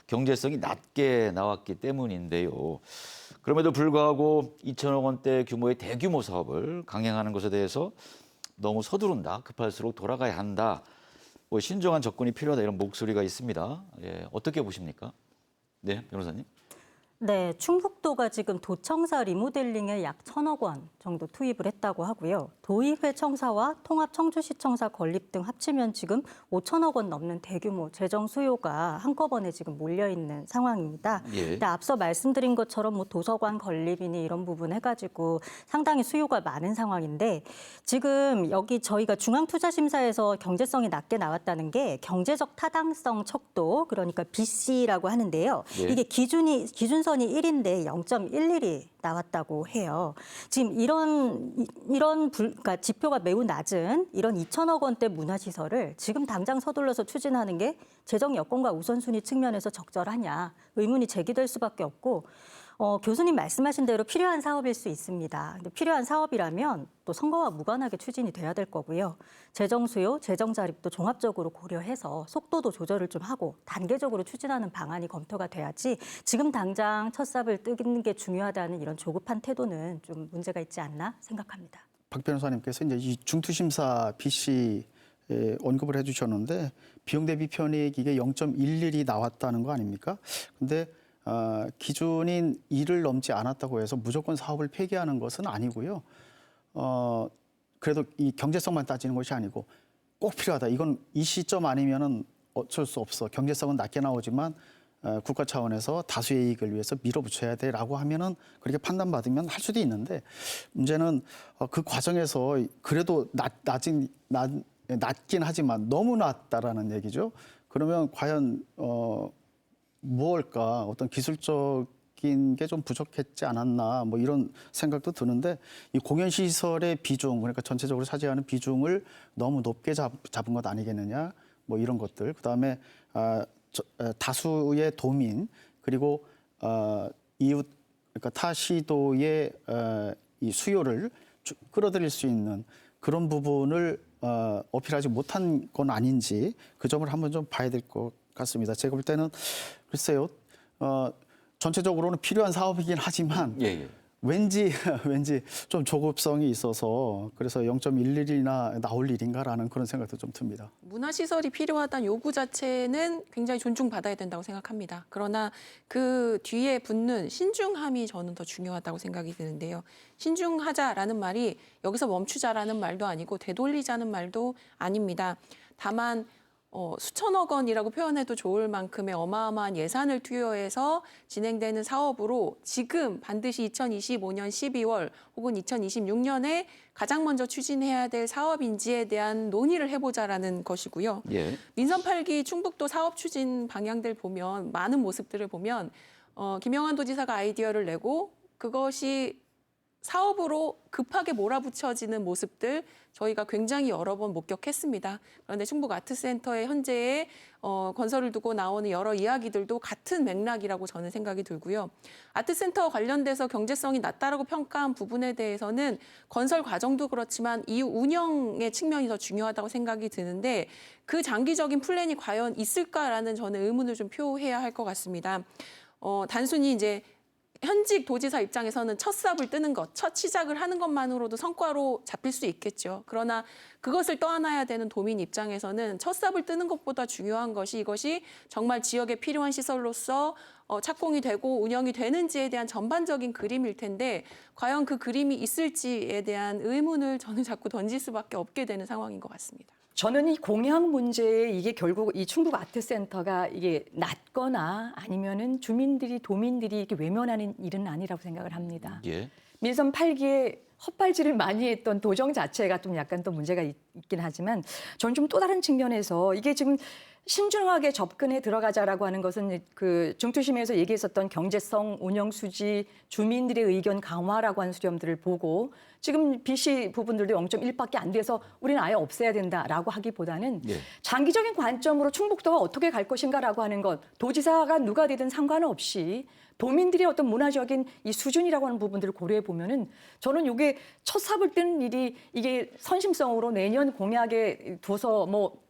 Speaker 2: 경제성이 낮게 나왔기 때문인데요. 그럼에도 불구하고 2천억 원대 규모의 대규모 사업을 강행하는 것에 대해서 너무 서두른다, 급할수록 돌아가야 한다, 뭐 신중한 접근이 필요하다 이런 목소리가 있습니다. 예, 어떻게 보십니까? 네, 변호사님.
Speaker 4: 네, 충북도가 지금 도청사 리모델링에 약 1,000억 원 정도 투입을 했다고 하고요. 도의회 청사와 통합 청주시청사 건립 등 합치면 지금 5,000억 원 넘는 대규모 재정 수요가 한꺼번에 지금 몰려 있는 상황입니다.
Speaker 2: 예.
Speaker 4: 근데 앞서 말씀드린 것처럼 뭐 도서관 건립이니 이런 부분 해가지고 상당히 수요가 많은 상황인데 지금 여기 저희가 중앙투자심사에서 경제성이 낮게 나왔다는 게 경제적 타당성 척도 그러니까 BC라고 하는데요.
Speaker 2: 예.
Speaker 4: 이게 기준선이 1인데 0.11이 나왔다고 해요. 지금 그러니까 지표가 매우 낮은 이런 2천억 원대 문화시설을 지금 당장 서둘러서 추진하는 게 재정 여건과 우선순위 측면에서 적절하냐 의문이 제기될 수밖에 없고 교수님 말씀하신 대로 필요한 사업일 수 있습니다. 근데 필요한 사업이라면 또 선거와 무관하게 추진이 돼야 될 거고요. 재정 수요, 재정 자립도 종합적으로 고려해서 속도도 조절을 좀 하고 단계적으로 추진하는 방안이 검토가 돼야지 지금 당장 첫 삽을 뜨는 게 중요하다는 이런 조급한 태도는 좀 문제가 있지 않나 생각합니다.
Speaker 5: 박 변호사님께서 이제 이 중투심사 BC 언급을 해주셨는데 비용 대비 편익 이게 0.11이 나왔다는 거 아닙니까? 근데 기준인 2를 넘지 않았다고 해서 무조건 사업을 폐기하는 것은 아니고요. 그래도 이 경제성만 따지는 것이 아니고 꼭 필요하다. 이건 이 시점 아니면은 어쩔 수 없어. 경제성은 낮게 나오지만 국가 차원에서 다수의 이익을 위해서 밀어붙여야 돼라고 하면은 그렇게 판단받으면 할 수도 있는데 문제는 그 과정에서 그래도 낮긴 하지만 너무 낮다라는 얘기죠. 그러면 과연 무엇일까 어떤 기술적인 게 좀 부족했지 않았나 뭐 이런 생각도 드는데 이 공연 시설의 비중 그러니까 전체적으로 차지하는 비중을 너무 높게 잡은 것 아니겠느냐 뭐 이런 것들 그다음에 다수의 도민 그리고 이웃 그러니까 타 시도의 이 수요를 끌어들일 수 있는 그런 부분을 어필하지 못한 건 아닌지 그 점을 한번 좀 봐야 될 것 같습니다. 제가 볼 때는 글쎄요, 전체적으로는 필요한 사업이긴 하지만 왠지 좀 조급성이 있어서 그래서 0.11이나 나올 일인가라는 그런 생각도 좀 듭니다.
Speaker 6: 문화시설이 필요하다는 요구 자체는 굉장히 존중받아야 된다고 생각합니다. 그러나 그 뒤에 붙는 신중함이 저는 더 중요하다고 생각이 드는데요. 신중하자라는 말이 여기서 멈추자라는 말도 아니고 되돌리자는 말도 아닙니다. 다만 수천억 원이라고 표현해도 좋을 만큼의 어마어마한 예산을 투여해서 진행되는 사업으로 지금 반드시 2025년 12월 혹은 2026년에 가장 먼저 추진해야 될 사업인지에 대한 논의를 해보자라는 것이고요.
Speaker 2: 예.
Speaker 6: 민선 8기 충북도 사업 추진 방향들 보면 많은 모습들을 보면 김영환 도지사가 아이디어를 내고 그것이 사업으로 급하게 몰아붙여지는 모습들 저희가 굉장히 여러 번 목격했습니다. 그런데 충북 아트센터의 현재의 건설을 두고 나오는 여러 이야기들도 같은 맥락이라고 저는 생각이 들고요. 아트센터 관련돼서 경제성이 낮다라고 평가한 부분에 대해서는 건설 과정도 그렇지만 이후 운영의 측면이 더 중요하다고 생각이 드는데 그 장기적인 플랜이 과연 있을까라는 저는 의문을 좀 표해야 할 것 같습니다. 단순히 이제 현직 도지사 입장에서는 첫 삽을 뜨는 것, 첫 시작을 하는 것만으로도 성과로 잡힐 수 있겠죠. 그러나 그것을 떠안아야 되는 도민 입장에서는 첫 삽을 뜨는 것보다 중요한 것이 이것이 정말 지역에 필요한 시설로서 착공이 되고 운영이 되는지에 대한 전반적인 그림일 텐데 과연 그 그림이 있을지에 대한 의문을 저는 자꾸 던질 수밖에 없게 되는 상황인 것 같습니다.
Speaker 3: 저는 이 공약 문제에 이게 결국 이 충북 아트센터가 이게 낮거나 아니면은 주민들이 도민들이 이렇게 외면하는 일은 아니라고 생각을 합니다.
Speaker 2: 예.
Speaker 3: 민선 8기에 헛발질을 많이 했던 도정 자체가 좀 약간 또 문제가 있긴 하지만 저는 좀 또 다른 측면에서 이게 지금 신중하게 접근해 들어가자라고 하는 것은 그 중투심에서 얘기했었던 경제성, 운영 수지, 주민들의 의견 강화라고 하는 수렴들을 보고 지금 BC 부분들도 0.1밖에 안 돼서 우리는 아예 없애야 된다라고 하기보다는
Speaker 2: 예.
Speaker 3: 장기적인 관점으로 충북도가 어떻게 갈 것인가라고 하는 것, 도지사가 누가 되든 상관없이 도민들의 어떤 문화적인 이 수준이라고 하는 부분들을 고려해 보면은 저는 이게 첫 삽을 뜨는 일이 이게 선심성으로 내년 공약에 둬서 뭐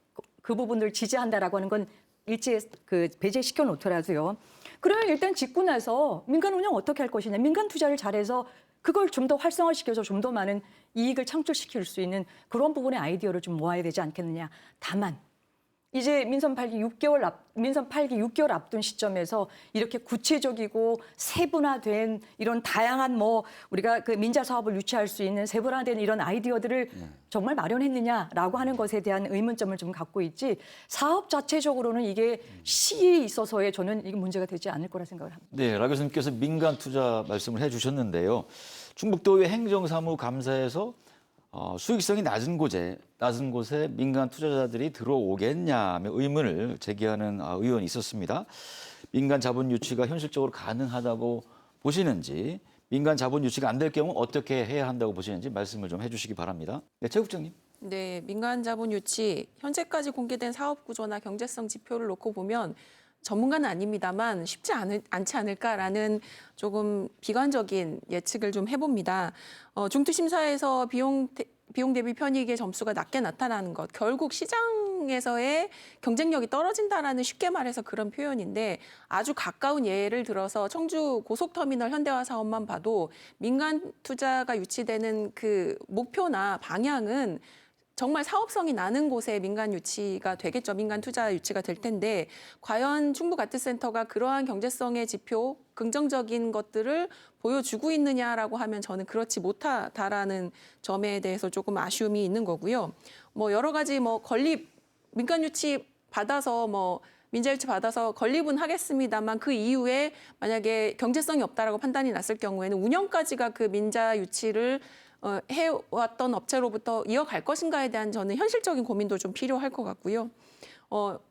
Speaker 3: 그 부분을 지지한다라고 하는 건 일찍 그 배제시켜 놓더라도요. 그러면 일단 짓고 나서 민간 운영 어떻게 할 것이냐, 민간 투자를 잘해서 그걸 좀 더 활성화시켜서 좀 더 많은 이익을 창출시킬 수 있는 그런 부분의 아이디어를 좀 모아야 되지 않겠느냐. 다만 이제 민선 8기 6개월 앞둔 시점에서 이렇게 구체적이고 세분화된 이런 다양한 뭐 우리가 그 민자 사업을 유치할 수 있는 세분화된 이런 아이디어들을 정말 마련했느냐라고 하는 것에 대한 의문점을 좀 갖고 있지 사업 자체적으로는 이게 시기에 있어서의 저는 이게 문제가 되지 않을 거라 생각을 합니다.
Speaker 2: 네, 라 교수님께서 민간 투자 말씀을 해주셨는데요. 충북도의 행정사무감사에서 수익성이 낮은 곳에 민간 투자자들이 들어오겠냐며 의문을 제기하는 의원이 있었습니다. 민간 자본 유치가 현실적으로 가능하다고 보시는지, 민간 자본 유치가 안 될 경우 어떻게 해야 한다고 보시는지 말씀을 좀 해주시기 바랍니다. 네, 최 국장님.
Speaker 6: 네, 민간 자본 유치 현재까지 공개된 사업 구조나 경제성 지표를 놓고 보면 전문가는 아닙니다만 쉽지 않지 않을까라는 조금 비관적인 예측을 좀 해봅니다. 중투심사에서 비용 대비 편익의 점수가 낮게 나타나는 것, 결국 시장에서의 경쟁력이 떨어진다라는 쉽게 말해서 그런 표현인데 아주 가까운 예를 들어서 청주 고속터미널 현대화 사업만 봐도 민간 투자가 유치되는 그 목표나 방향은 정말 사업성이 나는 곳에 민간 유치가 되겠죠. 민간 투자 유치가 될 텐데 과연 충북 아트센터가 그러한 경제성의 지표, 긍정적인 것들을 보여주고 있느냐라고 하면 저는 그렇지 못하다라는 점에 대해서 조금 아쉬움이 있는 거고요. 뭐 여러 가지 뭐 건립 민간 유치 받아서 뭐 민자 유치 받아서 건립은 하겠습니다만 그 이후에 만약에 경제성이 없다라고 판단이 났을 경우에는 운영까지가 그 민자 유치를 해왔던 업체로부터 이어갈 것인가에 대한 저는 현실적인 고민도 좀 필요할 것 같고요.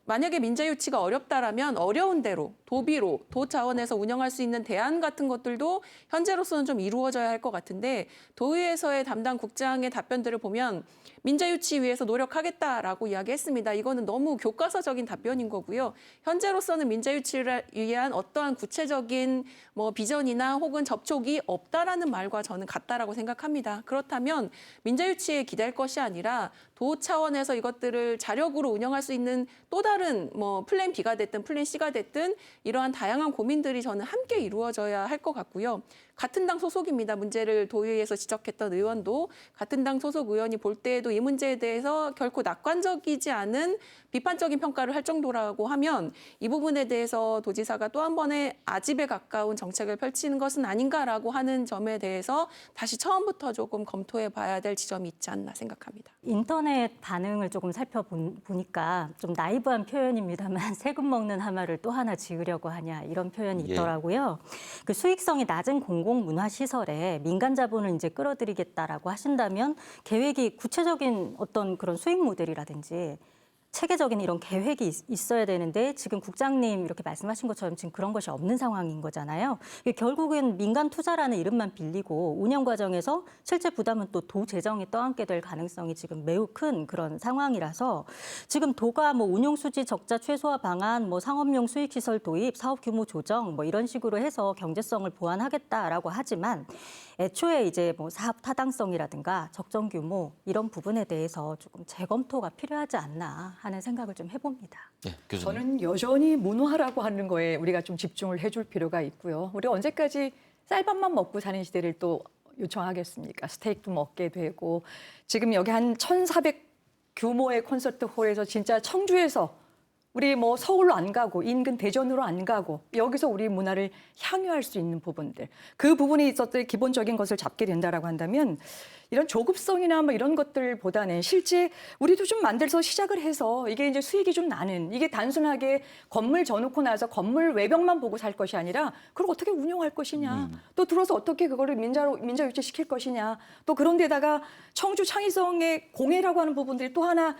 Speaker 6: 만약에 민자 유치가 어렵다라면 어려운 대로 도비로 도 차원에서 운영할 수 있는 대안 같은 것들도 현재로서는 좀 이루어져야 할 것 같은데 도의회에서의 담당 국장의 답변들을 보면 민자 유치 위해서 노력하겠다라고 이야기했습니다. 이거는 너무 교과서적인 답변인 거고요. 현재로서는 민자 유치를 위한 어떠한 구체적인 뭐 비전이나 혹은 접촉이 없다라는 말과 저는 같다라고 생각합니다. 그렇다면 민자 유치에 기댈 것이 아니라 도 차원에서 이것들을 자력으로 운영할 수 있는 또 다른 뭐 플랜 B가 됐든 플랜 C가 됐든 이러한 다양한 고민들이 저는 함께 이루어져야 할 것 같고요. 같은 당 소속입니다. 문제를 도의회에서 지적했던 의원도 같은 당 소속 의원이 볼 때에도 이 문제에 대해서 결코 낙관적이지 않은 비판적인 평가를 할 정도라고 하면 이 부분에 대해서 도지사가 또 한 번의 아집에 가까운 정책을 펼치는 것은 아닌가라고 하는 점에 대해서 다시 처음부터 조금 검토해 봐야 될 지점이 있지 않나 생각합니다.
Speaker 4: 인터넷 반응을 조금 살펴보니까 좀 나이브한 표현입니다만 세금 먹는 하마를 또 하나 지으려고 하냐 이런 표현이
Speaker 2: 예.
Speaker 4: 있더라고요. 그 수익성이 낮은 공공문화시설에 민간 자본을 이제 끌어들이겠다라고 하신다면 계획이 구체적인 어떤 그런 수익 모델이라든지 체계적인 이런 계획이 있어야 되는데 지금 국장님 이렇게 말씀하신 것처럼 지금 그런 것이 없는 상황인 거잖아요. 결국은 민간 투자라는 이름만 빌리고 운영 과정에서 실제 부담은 또 도 재정이 떠안게 될 가능성이 지금 매우 큰 그런 상황이라서 지금 도가 뭐 운용 수지 적자 최소화 방안, 뭐 상업용 수익 시설 도입, 사업 규모 조정 뭐 이런 식으로 해서 경제성을 보완하겠다라고 하지만 애초에 이제 뭐 사업 타당성이라든가 적정 규모 이런 부분에 대해서 조금 재검토가 필요하지 않나 하는 생각을 좀 해봅니다.
Speaker 2: 예, 교수님.
Speaker 3: 저는 여전히 문화라고 하는 거에 우리가 좀 집중을 해줄 필요가 있고요. 우리가 언제까지 쌀밥만 먹고 사는 시대를 또 요청하겠습니까? 스테이크도 먹게 되고 지금 여기 한 1,400 규모의 콘서트 홀에서 진짜 청주에서 우리 뭐 서울로 안 가고 인근 대전으로 안 가고 여기서 우리 문화를 향유할 수 있는 부분들 그 부분이 있었던 기본적인 것을 잡게 된다라고 한다면 이런 조급성이나 뭐 이런 것들보다는 실제 우리도 좀 만들어서 시작을 해서 이게 이제 수익이 좀 나는 이게 단순하게 건물 져놓고 나서 건물 외벽만 보고 살 것이 아니라 그걸 어떻게 운영할 것이냐 또 들어서 어떻게 그거를 민자 유치시킬 것이냐 또 그런 데다가 청주 창의성의 공예라고 하는 부분들이 또 하나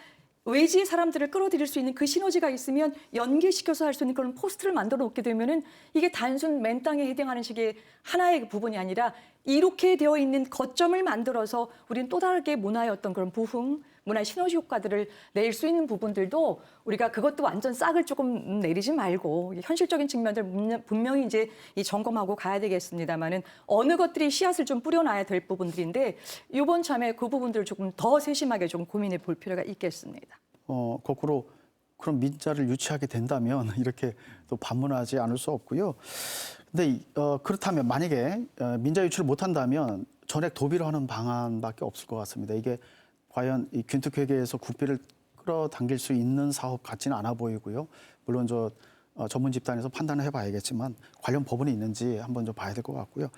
Speaker 3: 외지의 사람들을 끌어들일 수 있는 그 시너지가 있으면 연계시켜서 할 수 있는 그런 포스트를 만들어 놓게 되면은 이게 단순 맨땅에 해당하는 식의 하나의 부분이 아니라 이렇게 되어 있는 거점을 만들어서 우리는 또 다르게 문화의 어떤 그런 부흥, 문화 시너지 효과들을 낼 수 있는 부분들도 우리가 그것도 완전 싹을 조금 내리지 말고 현실적인 측면들 분명히 이제 이 점검하고 가야 되겠습니다만은 어느 것들이 씨앗을 좀 뿌려놔야 될 부분들인데 이번 참에 그 부분들을 조금 더 세심하게 좀 고민해 볼 필요가 있겠습니다.
Speaker 5: 거꾸로 그런 민자를 유치하게 된다면 이렇게 또 반문하지 않을 수 없고요. 근데 그렇다면 만약에 민자 유치를 못한다면 전액 도비로 하는 방안밖에 없을 것 같습니다. 이게 과연 이 균특회계에서 국비를 끌어당길 수 있는 사업 같지는 않아 보이고요. 물론 전문 집단에서 판단을 해봐야겠지만 관련 법원이 있는지 한번 좀 봐야 될 것 같고요.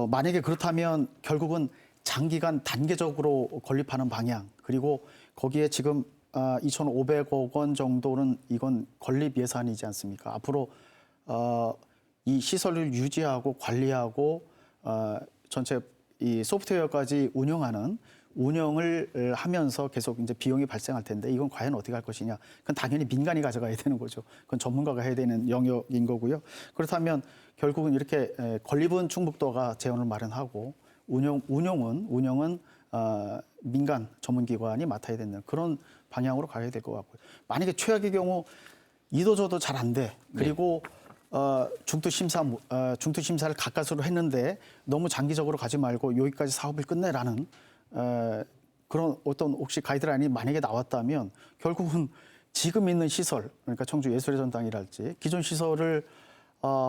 Speaker 5: 만약에 그렇다면 결국은 장기간 단계적으로 건립하는 방향 그리고 거기에 지금 2,500억 원 정도는 이건 건립 예산이지 않습니까? 앞으로 이 시설을 유지하고 관리하고 전체 이 소프트웨어까지 운영을 하면서 계속 이제 비용이 발생할 텐데 이건 과연 어떻게 할 것이냐? 그건 당연히 민간이 가져가야 되는 거죠. 그건 전문가가 해야 되는 영역인 거고요. 그렇다면 결국은 이렇게 건립은 충북도가 재원을 마련하고 운영은 민간 전문기관이 맡아야 되는 그런 방향으로 가야 될 것 같고요. 만약에 최악의 경우 이도저도 잘 안 돼. 그리고 중투심사를 가까스로 했는데 너무 장기적으로 가지 말고 여기까지 사업을 끝내라는 그런 어떤 혹시 가이드라인이 만약에 나왔다면 결국은 지금 있는 시설, 그러니까 청주 예술의 전당이랄지 기존 시설을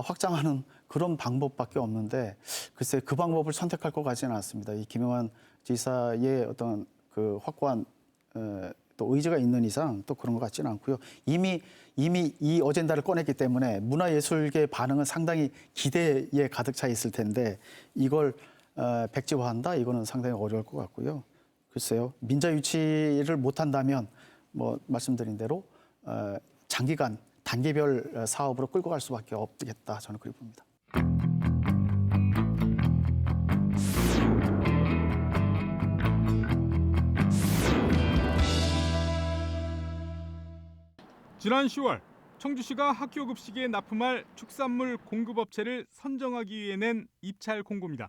Speaker 5: 확장하는 그런 방법밖에 없는데 글쎄 그 방법을 선택할 것 같지는 않습니다. 이 김영환 지사의 어떤 그 확고한 또 의지가 있는 이상 또 그런 것 같지는 않고요. 이미 이 어젠다를 꺼냈기 때문에 문화예술계 반응은 상당히 기대에 가득 차 있을 텐데 이걸 백지화한다? 이거는 상당히 어려울 것 같고요. 글쎄요. 민자 유치를 못한다면 뭐 말씀드린 대로 장기간 단계별 사업으로 끌고 갈 수밖에 없겠다. 저는 그렇게 봅니다.
Speaker 1: 지난 10월 청주시가 학교 급식에 납품할 축산물 공급업체를 선정하기 위해 낸 입찰 공고입니다.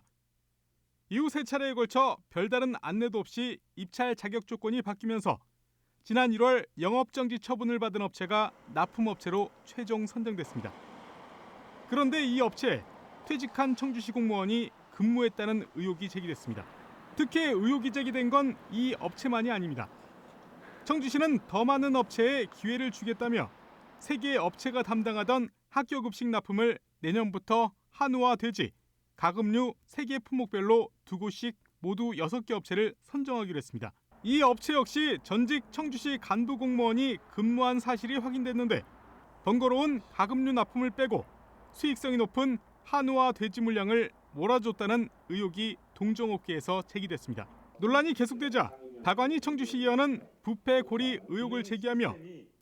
Speaker 1: 이후 세 차례에 걸쳐 별다른 안내도 없이 입찰 자격 조건이 바뀌면서 지난 1월 영업정지 처분을 받은 업체가 납품업체로 최종 선정됐습니다. 그런데 이 업체에 퇴직한 청주시 공무원이 근무했다는 의혹이 제기됐습니다. 특히 의혹이 제기된 건 이 업체만이 아닙니다. 청주시는 더 많은 업체에 기회를 주겠다며 3개의 업체가 담당하던 학교 급식 납품을 내년부터 한우와 돼지, 가금류 3개 품목별로 2곳씩 모두 6개 업체를 선정하기로 했습니다. 이 업체 역시 전직 청주시 간부 공무원이 근무한 사실이 확인됐는데 번거로운 가금류 납품을 빼고 수익성이 높은 한우와 돼지 물량을 몰아줬다는 의혹이 동종업계에서 제기됐습니다. 논란이 계속되자 박완희 청주시의원은 부패 고리 의혹을 제기하며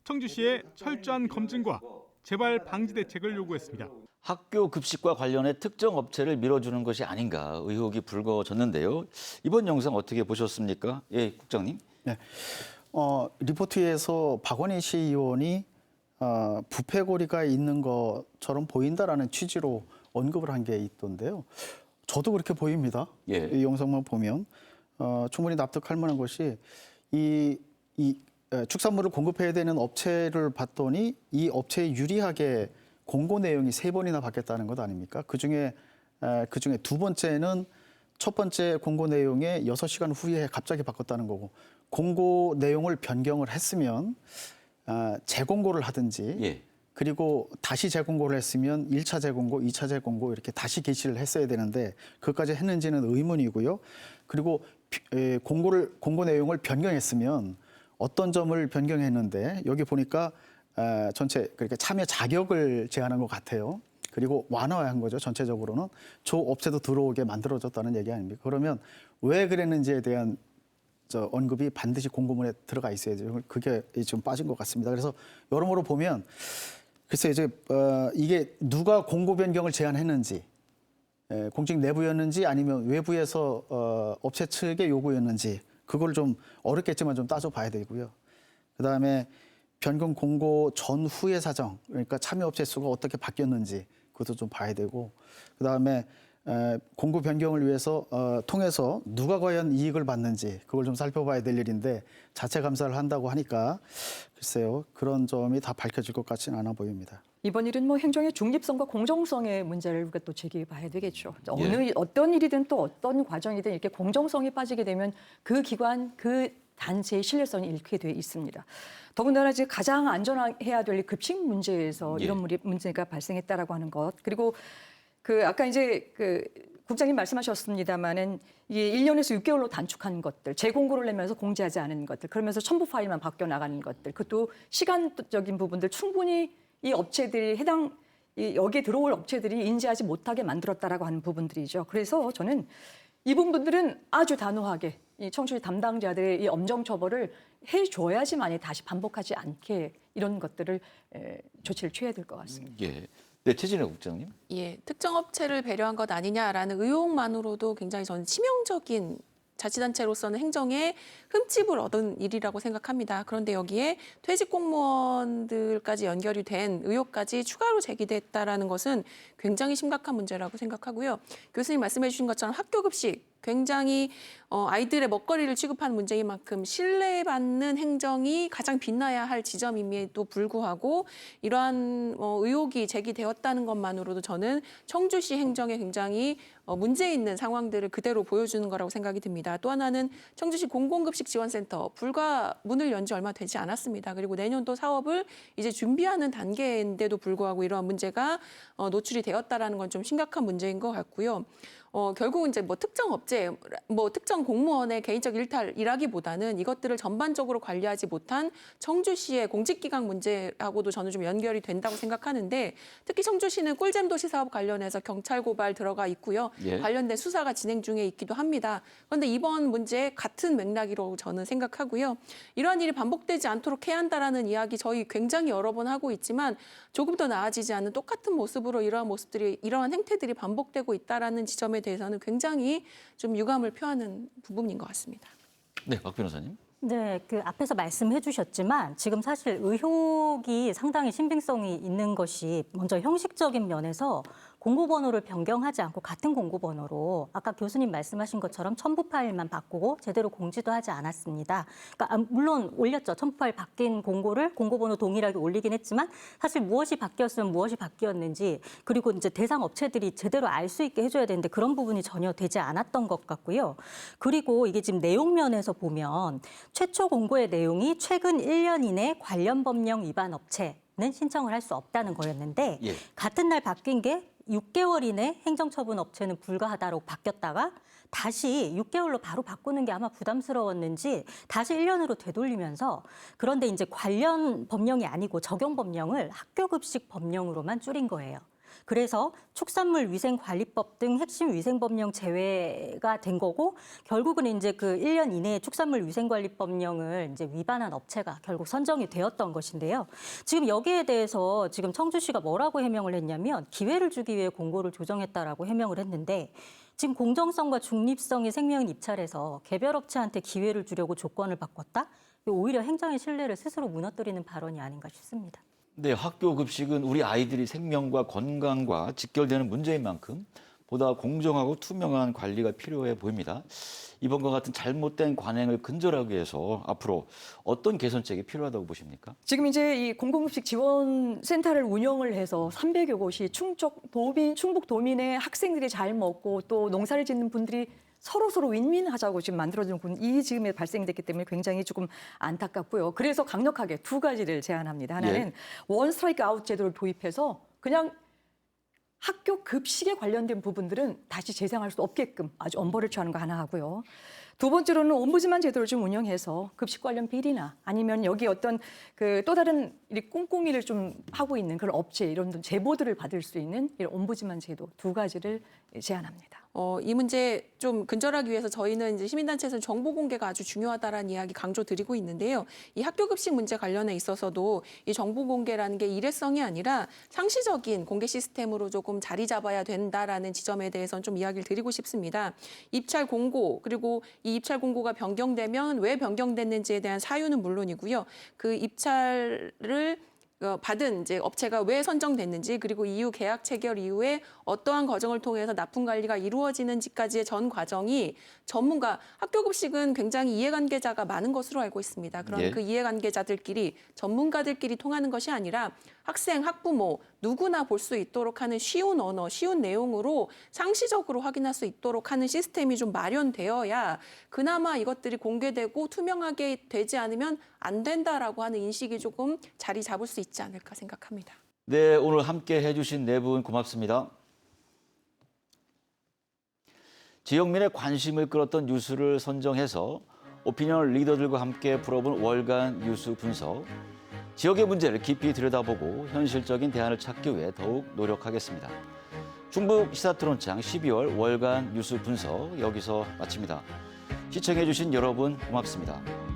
Speaker 1: 청주시의 철저한 검증과 재발 방지 대책을 요구했습니다.
Speaker 2: 학교 급식과 관련해 특정 업체를 밀어주는 것이 아닌가 의혹이 불거졌는데요. 이번 영상 어떻게 보셨습니까? 예, 국장님.
Speaker 5: 네. 리포트에서 박원희 시의원이 부패고리가 있는 것처럼 보인다라는 취지로 언급을 한 게 있던데요. 저도 그렇게 보입니다.
Speaker 2: 예.
Speaker 5: 이 영상만 보면 충분히 납득할 만한 것이 이 축산물을 공급해야 되는 업체를 봤더니 이 업체에 유리하게 공고 내용이 3번이나 바뀌었다는 것 아닙니까? 그중에 두 번째는 첫 번째 공고 내용에 6시간 후에 갑자기 바꿨다는 거고 공고 내용을 변경을 했으면 재공고를 하든지
Speaker 2: 예.
Speaker 5: 그리고 다시 재공고를 했으면 1차 재공고, 2차 재공고 이렇게 다시 개시를 했어야 되는데 그것까지 했는지는 의문이고요. 그리고 공고 내용을 변경했으면 어떤 점을 변경했는데 여기 보니까 전체 그렇게 참여 자격을 제한한 것 같아요. 그리고 완화한 거죠. 전체적으로는 조 업체도 들어오게 만들어졌다는 얘기 아닙니까? 그러면 왜 그랬는지에 대한 언급이 반드시 공고문에 들어가 있어야죠. 그게 좀 빠진 것 같습니다. 그래서 여러모로 보면 글쎄 이제 이게 누가 공고 변경을 제안했는지 공직 내부였는지 아니면 외부에서 업체 측의 요구였는지 그걸 좀 어렵겠지만 좀 따져봐야 되고요. 그다음에 변경 공고 전후의 사정 그러니까 참여업체 수가 어떻게 바뀌었는지 그것도 좀 봐야 되고 그다음에 공고 변경을 위해서 통해서 누가 과연 이익을 받는지 그걸 좀 살펴봐야 될 일인데 자체 감사를 한다고 하니까 글쎄요 그런 점이 다 밝혀질 것 같지는 않아 보입니다.
Speaker 3: 이번 일은 뭐 행정의 중립성과 공정성의 문제를 우리가 또 제기해봐야 되겠죠.
Speaker 2: 예.
Speaker 3: 어떤 일이든 또 어떤 과정이든 이렇게 공정성이 빠지게 되면 그 기관, 그 단체의 신뢰성이 잃게 돼 있습니다. 더군다나 이제 가장 안전해야 될 급식 문제에서
Speaker 2: 예.
Speaker 3: 이런 문제가 발생했다라고 하는 것 그리고 아까 이제 국장님 말씀하셨습니다마는 이게 1년에서 6개월로 단축한 것들, 재공고를 내면서 공지하지 않은 것들, 그러면서 첨부 파일만 바뀌어 나가는 것들, 그것도 시간적인 부분들 충분히 이 업체들이 여기에 들어올 업체들이 인지하지 못하게 만들었다라고 하는 부분들이죠. 그래서 저는 이 부분들은 아주 단호하게 이 청주시 담당자들의 이 엄정 처벌을 해줘야지만이 다시 반복하지 않게 이런 것들을 조치를 취해야 될 것 같습니다.
Speaker 2: 예. 네, 최진애 국장님.
Speaker 6: 예, 특정 업체를 배려한 것 아니냐라는 의혹만으로도 굉장히 저는 치명적인 자치단체로서는 행정에 흠집을 얻은 일이라고 생각합니다. 그런데 여기에 퇴직 공무원들까지 연결이 된 의혹까지 추가로 제기됐다라는 것은 굉장히 심각한 문제라고 생각하고요. 교수님 말씀해 주신 것처럼 학교 급식 굉장히 아이들의 먹거리를 취급하는 문제인 만큼 신뢰받는 행정이 가장 빛나야 할 지점임에도 불구하고 이러한 의혹이 제기되었다는 것만으로도 저는 청주시 행정에 굉장히 문제 있는 상황들을 그대로 보여주는 거라고 생각이 듭니다. 또 하나는 청주시 공공급식지원센터 불과 문을 연 지 얼마 되지 않았습니다. 그리고 내년도 사업을 이제 준비하는 단계인데도 불구하고 이러한 문제가 노출이 되었다라는 건 좀 심각한 문제인 것 같고요. 결국 이제 뭐 특정 업체, 뭐 특정 공무원의 개인적 일탈이라기보다는 이것들을 전반적으로 관리하지 못한 청주시의 공직기강 문제하고도 저는 좀 연결이 된다고 생각하는데 특히 청주시는 꿀잼 도시 사업 관련해서 경찰 고발 들어가 있고요.
Speaker 2: 예.
Speaker 6: 관련된 수사가 진행 중에 있기도 합니다. 그런데 이번 문제 같은 맥락이라고 저는 생각하고요. 이러한 일이 반복되지 않도록 해야 한다라는 이야기 저희 굉장히 여러 번 하고 있지만 조금 더 나아지지 않는 똑같은 모습으로 이러한 행태들이 반복되고 있다라는 지점에 대해서는 굉장히 좀 유감을 표하는 부분인 것 같습니다.
Speaker 2: 네, 박 변호사님.
Speaker 4: 네, 앞에서 말씀해 주셨지만 지금 사실 의혹이 상당히 신빙성이 있는 것이 먼저 형식적인 면에서 공고번호를 변경하지 않고 같은 공고번호로 아까 교수님 말씀하신 것처럼 첨부 파일만 바꾸고 제대로 공지도 하지 않았습니다. 그러니까 물론 올렸죠. 첨부 파일 바뀐 공고를 공고번호 동일하게 올리긴 했지만 사실 무엇이 바뀌었으면 무엇이 바뀌었는지 그리고 이제 대상 업체들이 제대로 알 수 있게 해줘야 되는데 그런 부분이 전혀 되지 않았던 것 같고요. 그리고 이게 지금 내용 면에서 보면 최초 공고의 내용이 최근 1년 이내 관련 법령 위반 업체는 신청을 할 수 없다는 거였는데
Speaker 2: 예.
Speaker 4: 같은 날 바뀐 게 6개월 이내 행정처분 업체는 불가하다로 바뀌었다가 다시 6개월로 바로 바꾸는 게 아마 부담스러웠는지 다시 1년으로 되돌리면서 그런데 이제 관련 법령이 아니고 적용 법령을 학교급식 법령으로만 줄인 거예요. 그래서 축산물위생관리법 등 핵심 위생법령 제외가 된 거고 결국은 이제 그 1년 이내에 축산물위생관리법령을 이제 위반한 업체가 결국 선정이 되었던 것인데요. 지금 여기에 대해서 지금 청주시가 뭐라고 해명을 했냐면 기회를 주기 위해 공고를 조정했다라고 해명을 했는데 지금 공정성과 중립성이 생명을 입찰해서 개별 업체한테 기회를 주려고 조건을 바꿨다? 오히려 행정의 신뢰를 스스로 무너뜨리는 발언이 아닌가 싶습니다.
Speaker 2: 네, 학교 급식은 우리 아이들이 생명과 건강과 직결되는 문제인 만큼 보다 공정하고 투명한 관리가 필요해 보입니다. 이번과 같은 잘못된 관행을 근절하기 위해서 앞으로 어떤 개선책이 필요하다고 보십니까?
Speaker 3: 지금 이제 이 공공급식 지원센터를 운영을 해서 300여 곳이 충북 도민의 학생들이 잘 먹고 또 농사를 짓는 분들이 서로 윈윈하자고 지금 만들어진 이 지금에 발생됐기 때문에 굉장히 조금 안타깝고요. 그래서 강력하게 두 가지를 제안합니다. 하나는 원 스트라이크 아웃 제도를 도입해서 그냥 학교 급식에 관련된 부분들은 다시 재생할 수 없게끔 아주 엄벌을 취하는 거 하나 하고요. 두 번째로는 옴부즈만 제도를 좀 운영해서 급식 관련 비리나 아니면 여기 어떤 그 또 다른 꼼꼼이를 좀 하고 있는 그런 업체 이런 제보들을 받을 수 있는 이런 옴부즈만 제도 두 가지를 제안합니다.
Speaker 6: 이 문제 좀 근절하기 위해서 저희는 이제 시민단체에서는 정보 공개가 아주 중요하다라는 이야기 강조드리고 있는데요. 이 학교 급식 문제 관련해 있어서도 이 정보 공개라는 게 일회성이 아니라 상시적인 공개 시스템으로 조금 자리 잡아야 된다라는 지점에 대해서는 좀 이야기를 드리고 싶습니다. 입찰 공고 그리고 이 입찰 공고가 변경되면 왜 변경됐는지에 대한 사유는 물론이고요. 그 입찰을 받은 이제 업체가 왜 선정됐는지 그리고 이후 계약 체결 이후에 어떠한 과정을 통해서 납품 관리가 이루어지는지까지의 전 과정이 전문가 학교 급식은 굉장히 이해관계자가 많은 것으로 알고 있습니다. 그런 그 이해관계자들끼리 전문가들끼리 통하는 것이 아니라 학생, 학부모 누구나 볼 수 있도록 하는 쉬운 언어, 쉬운 내용으로 상시적으로 확인할 수 있도록 하는 시스템이 좀 마련되어야 그나마 이것들이 공개되고 투명하게 되지 않으면 안 된다라고 하는 인식이 조금 자리 잡을 수 있지 않을까 생각합니다.
Speaker 2: 네, 오늘 함께 해주신 네 분 고맙습니다. 지역민의 관심을 끌었던 뉴스를 선정해서 오피니언 리더들과 함께 풀어본 월간 뉴스 분석. 지역의 문제를 깊이 들여다보고 현실적인 대안을 찾기 위해 더욱 노력하겠습니다. 충북 시사토론창 12월 월간 뉴스 분석 여기서 마칩니다. 시청해주신 여러분 고맙습니다.